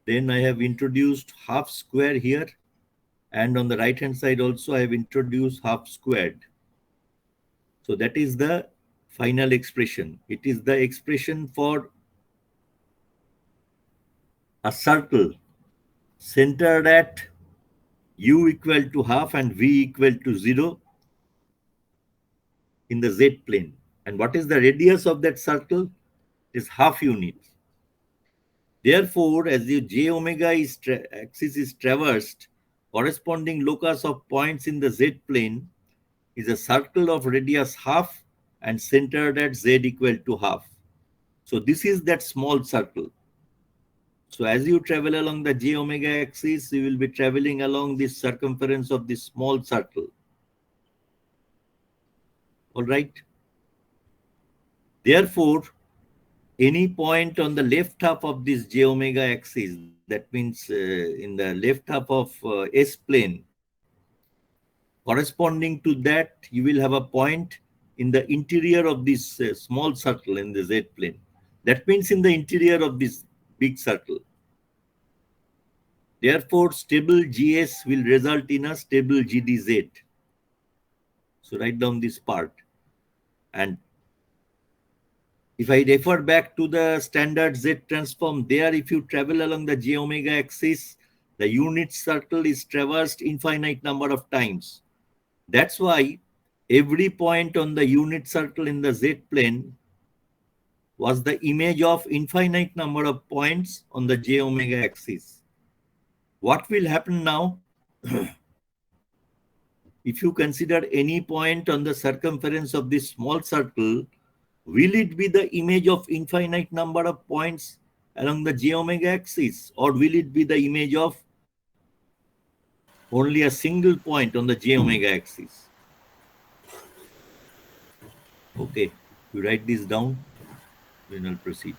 Then I have introduced half square here. And on the right hand side also, I have introduced half squared. So that is the final expression. It is the expression for a circle centered at u equal to half and v equal to 0 in the z plane. And what is the radius of that circle? It is half units. Therefore, as the j omega axis is traversed, corresponding locus of points in the z plane is a circle of radius half and centered at z equal to half. So this is that small circle. So as you travel along the j omega axis, you will be traveling along this circumference of this small circle. All right. Therefore, any point on the left half of this j omega axis, that means in the left half of S plane, corresponding to that, you will have a point in the interior of this small circle in the Z plane. That means in the interior of this big circle. Therefore, stable GS will result in a stable GDZ. So write down this part. And if I refer back to the standard Z transform, there if you travel along the j omega axis, the unit circle is traversed infinite number of times. That's why every point on the unit circle in the Z plane was the image of infinite number of points on the j omega axis. What will happen now? If you consider any point on the circumference of this small circle, will it be the image of infinite number of points along the j omega axis, or will it be the image of only a single point on the j omega axis? Okay, you write this down, then I'll proceed.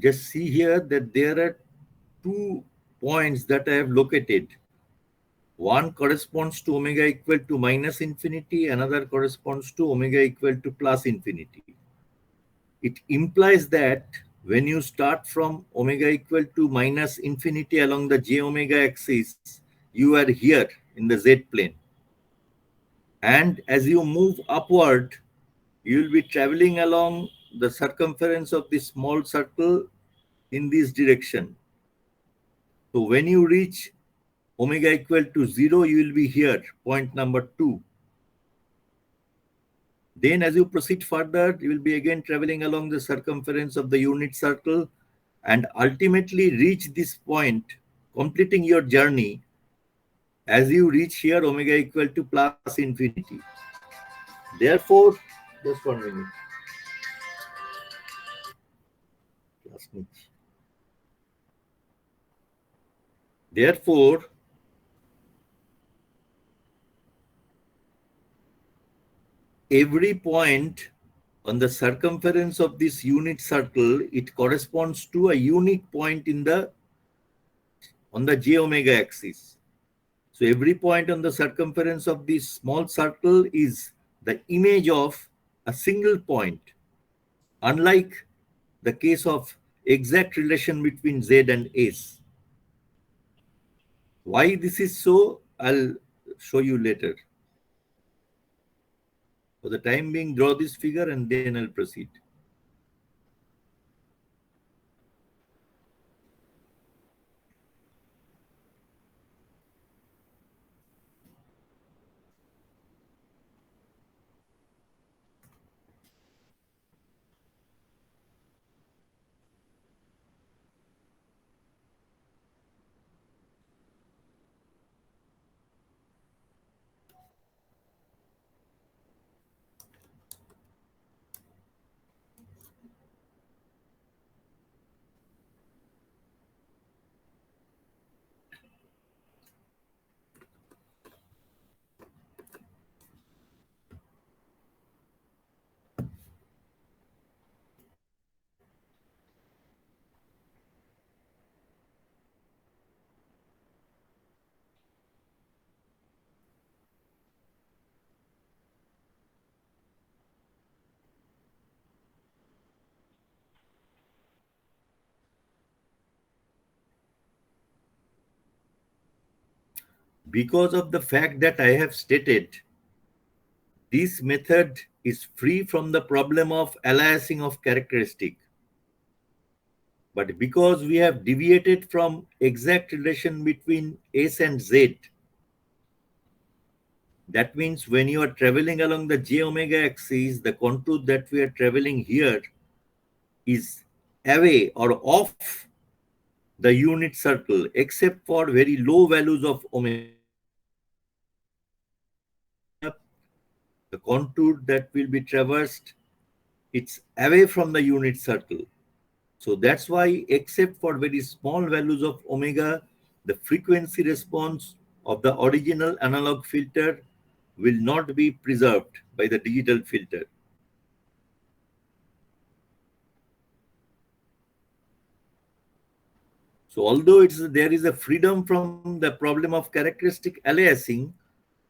just see here that there are 2 points that I have located. One corresponds to omega equal to minus infinity, another corresponds to omega equal to plus infinity. It implies that when you start from omega equal to minus infinity along the j omega axis, you are here in the z plane. And as you move upward, you will be traveling along the circumference of this small circle in this direction. So when you reach omega equal to 0, you will be here, point number 2. Then as you proceed further, you will be again traveling along the circumference of the unit circle and ultimately reach this point, completing your journey as you reach here omega equal to plus infinity. Therefore, just 1 minute. Therefore, every point on the circumference of this unit circle, it corresponds to a unique point on the j omega axis. So every point on the circumference of this small circle is the image of a single point, unlike the case of exact relation between z and s. Why this is so, I'll show you later. For the time being, draw this figure and then I'll proceed. Because of the fact that I have stated, this method is free from the problem of aliasing of characteristic. But because we have deviated from exact relation between S and Z, that means when you are traveling along the j omega axis, the contour that we are traveling here is away or off the unit circle, except for very low values of omega. The contour that will be traversed, it's away from the unit circle. So that's why, except for very small values of omega, the frequency response of the original analog filter will not be preserved by the digital filter. So although there is a freedom from the problem of characteristic aliasing,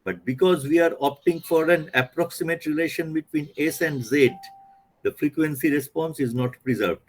but because we are opting for an approximate relation between S and Z, the frequency response is not preserved.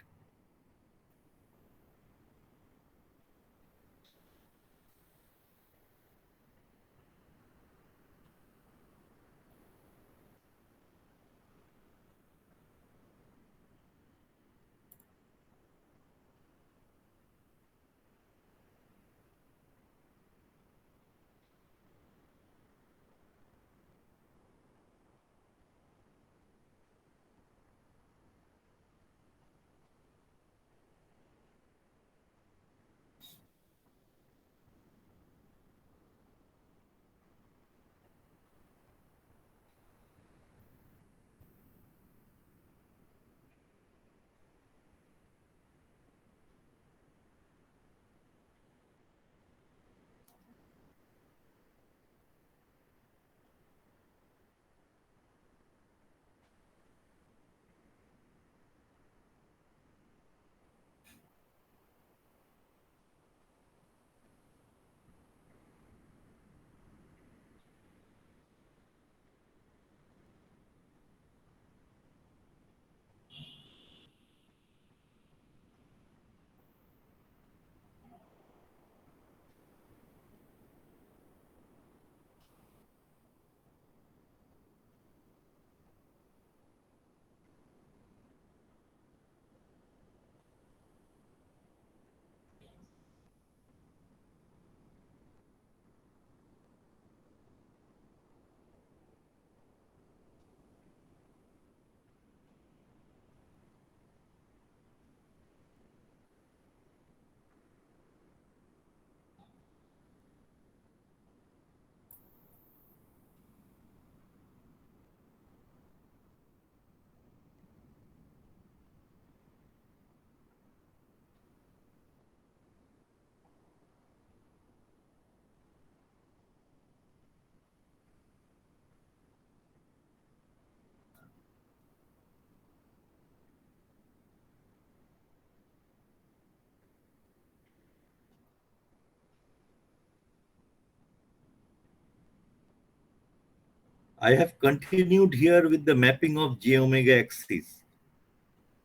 I have continued here with the mapping of j omega axis.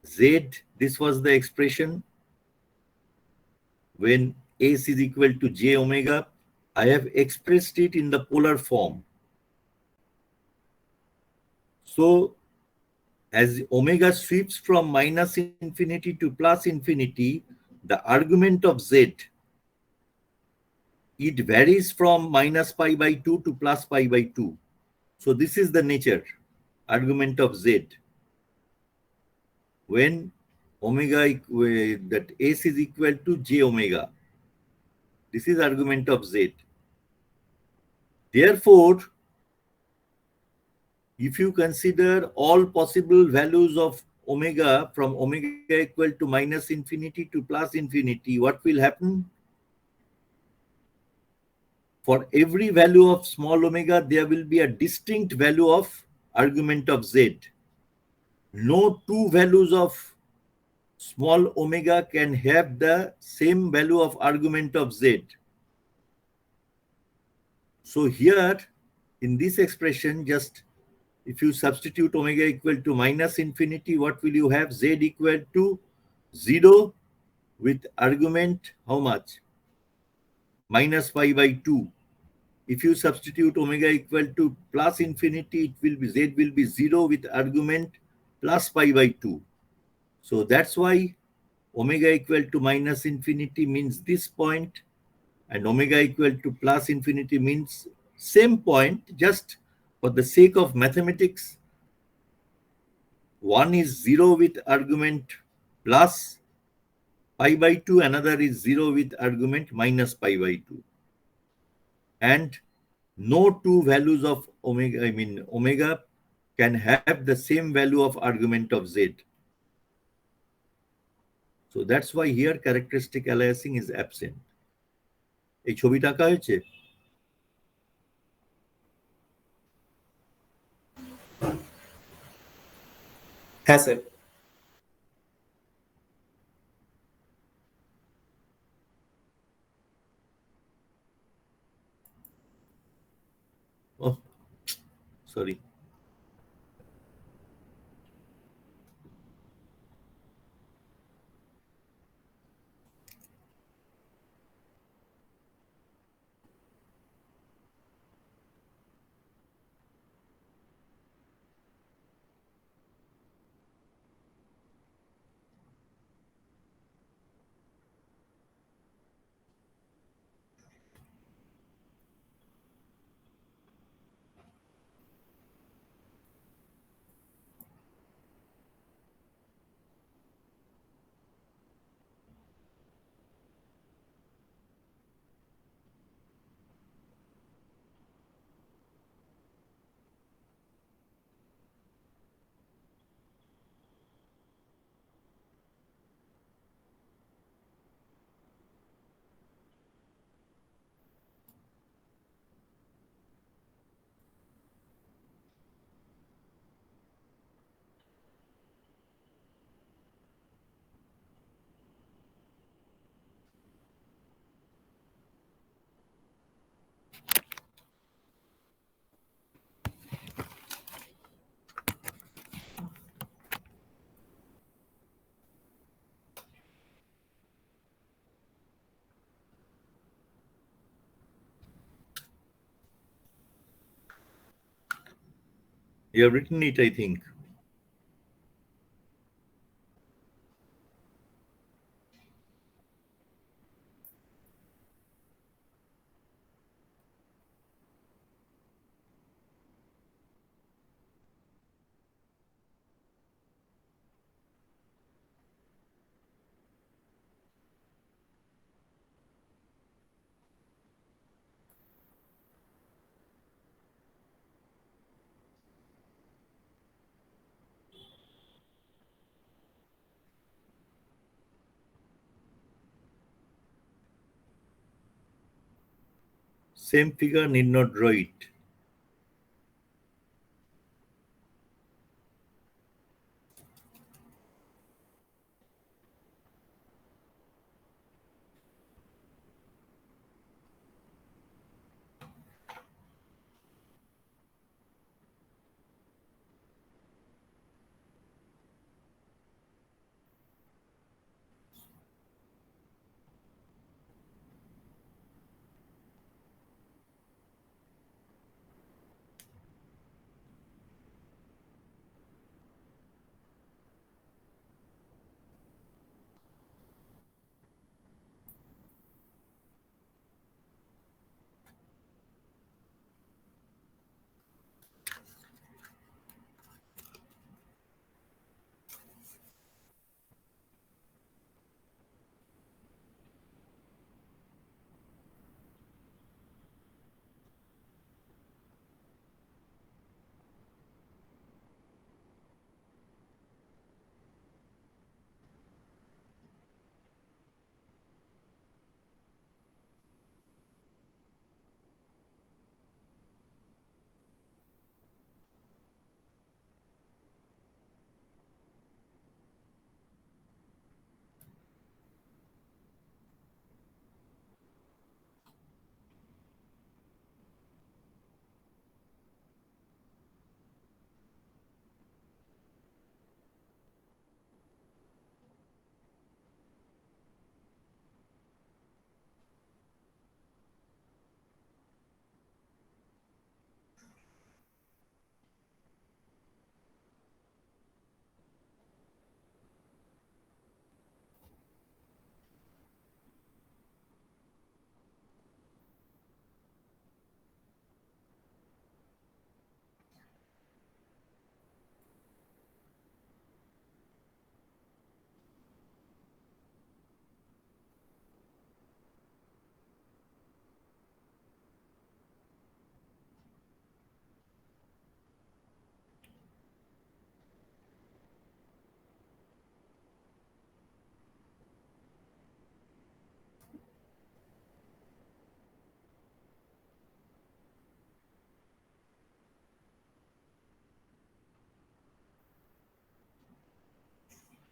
Z, this was the expression when S is equal to j omega. I have expressed it in the polar form. So as omega sweeps from minus infinity to plus infinity, the argument of Z, it varies from minus pi by 2 to plus pi by 2. So this is the nature, argument of Z. When omega, that S is equal to j omega. This is argument of Z. Therefore, if you consider all possible values of omega from omega equal to minus infinity to plus infinity, what will happen? For every value of small omega, there will be a distinct value of argument of Z. No two values of small omega can have the same value of argument of Z. So here, in this expression, just if you substitute omega equal to minus infinity, what will you have? Z equal to 0 with argument how much? Minus pi by 2. If you substitute omega equal to plus infinity, it will be Z will be 0 with argument plus pi by 2. So that's why omega equal to minus infinity means this point, and omega equal to plus infinity means same point. Just for the sake of mathematics, one is 0 with argument plus pi by 2, another is 0 with argument minus pi by 2. And no two values of omega can have the same value of argument of Z. So that's why here characteristic aliasing is absent. এই ছবিটা আঁকা হয়েছে? হ্যাঁ sir. Oh, sorry. You have written it, I think. Same figure, need not draw it.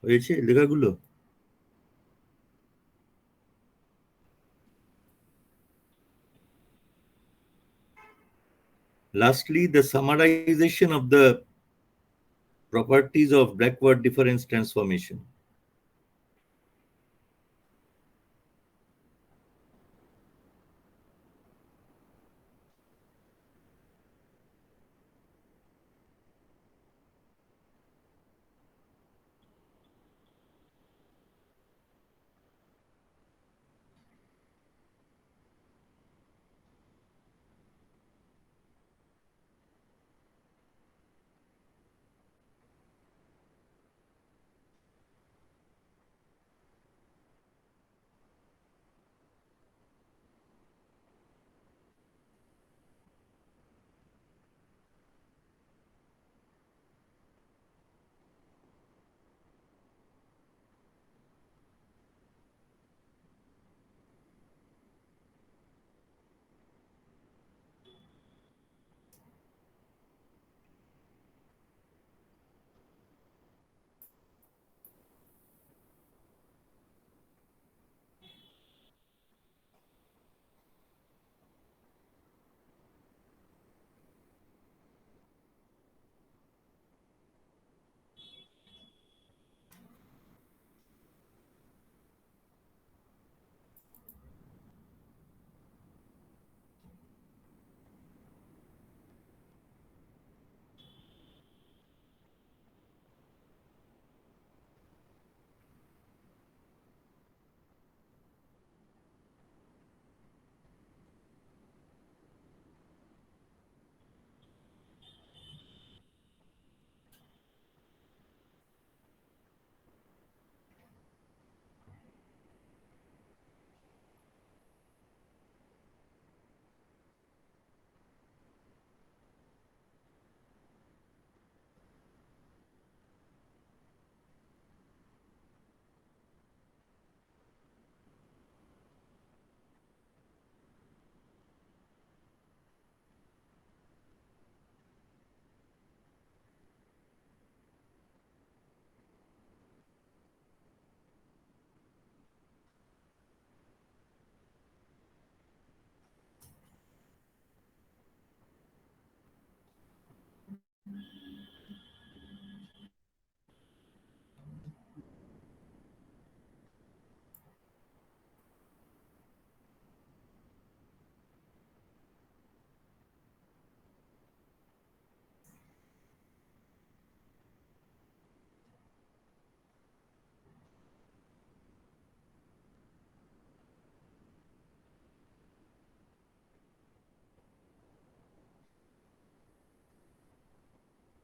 হয়েছে লেখাগুলো? Lastly, the summarization of the properties of backward difference transformation.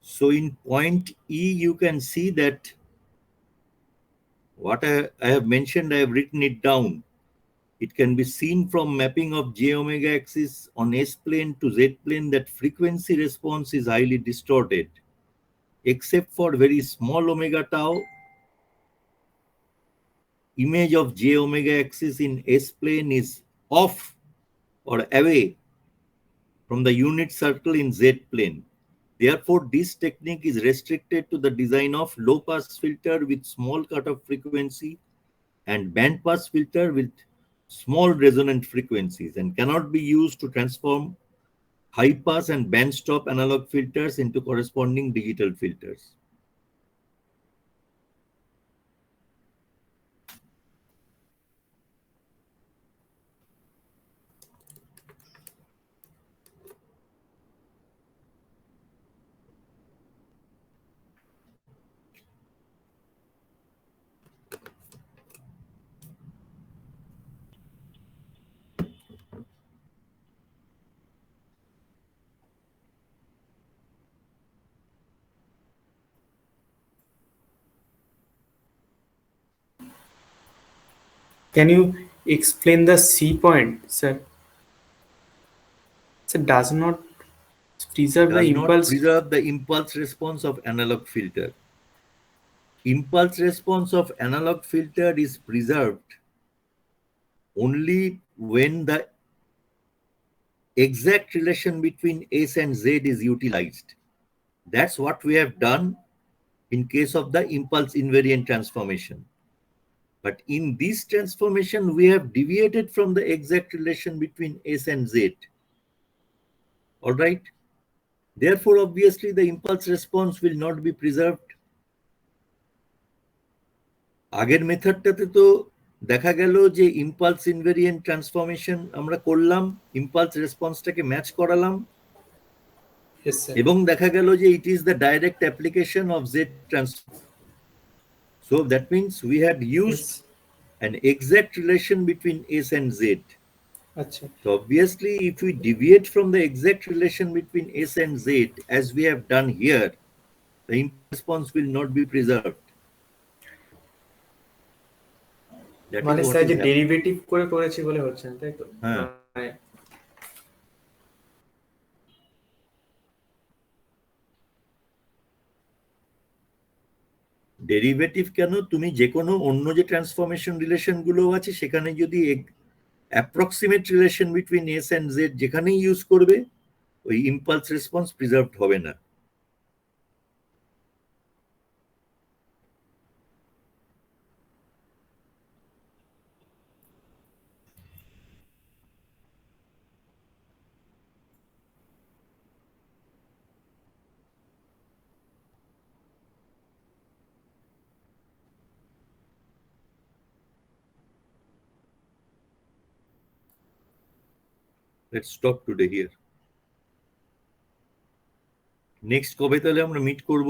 So in point E, you can see that what I have mentioned, I have written it down. It can be seen from mapping of j omega axis on S plane to Z plane that frequency response is highly distorted. Except for very small omega tau, image of j omega axis in S plane is off or away from the unit circle in Z plane. Therefore, this technique is restricted to the design of low pass filter with small cutoff frequency and band pass filter with small resonant frequencies and cannot be used to transform high pass and band stop analog filters into corresponding digital filters. Can you explain the C point, sir? So does not preserve the Does not impulse. preserve the impulse response of analog filter. Impulse response of analog filter is preserved only when the exact relation between S and Z is utilized. That's what we have done in case of the impulse invariant transformation. But in this transformation, we have deviated from the exact relation between S and Z. All right. Therefore, obviously, the impulse response will not be preserved. আগের মেথডটাতে তো দেখা গেল যে impulse invariant transformation আমরা করলাম, impulse রেসপন্সটাকে match করালাম, Yes, sir. এবং দেখা গেল যে it is the direct application of Z transform. So that means we have used Yes. an exact relation between S and Z. আচ্ছা, So obviously, if we deviate from the exact relation between S and Z, as we have done here, the impulse response will not be preserved. That is মানে what sir is যে happening. Derivative করে করেছি বলে হচ্ছে না, তাই তো? হ্যাঁ। মানে ডেরিভেটিভ কেন, তুমি যে কোনো অন্য যে ট্রান্সফরমেশন রিলেশন গুলো আছে সেখানে যদি approximate relation between S and Z যেখানেই ইউজ করবে, ওই ইম্পালস রেসপন্স প্রিজার্ভড হবে না. Let's stop today here. Next কবে তাহলে আমরা মিট করব?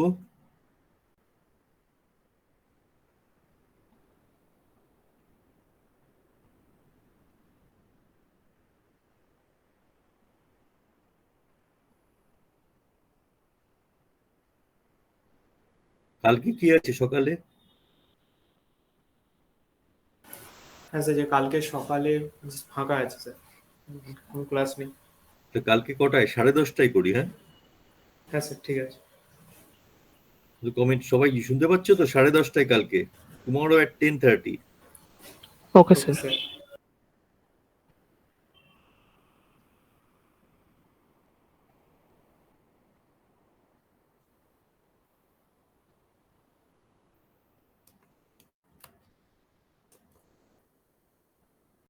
কালকে কি আছে সকালে? হ্যাঁ স্যার, যে কালকে সকালে ফাঁকা আছে স্যার, কোনো ক্লাস নেই। তো কালকে কটায়? 10:30টায় করি, হ্যাঁ? হ্যাঁ স্যার, ঠিক আছে। কমেন্ট সবাই শুনতে পাচ্ছ তো? 10:30টায় কালকে, tomorrow at 10:30. Okay, sir. Sir.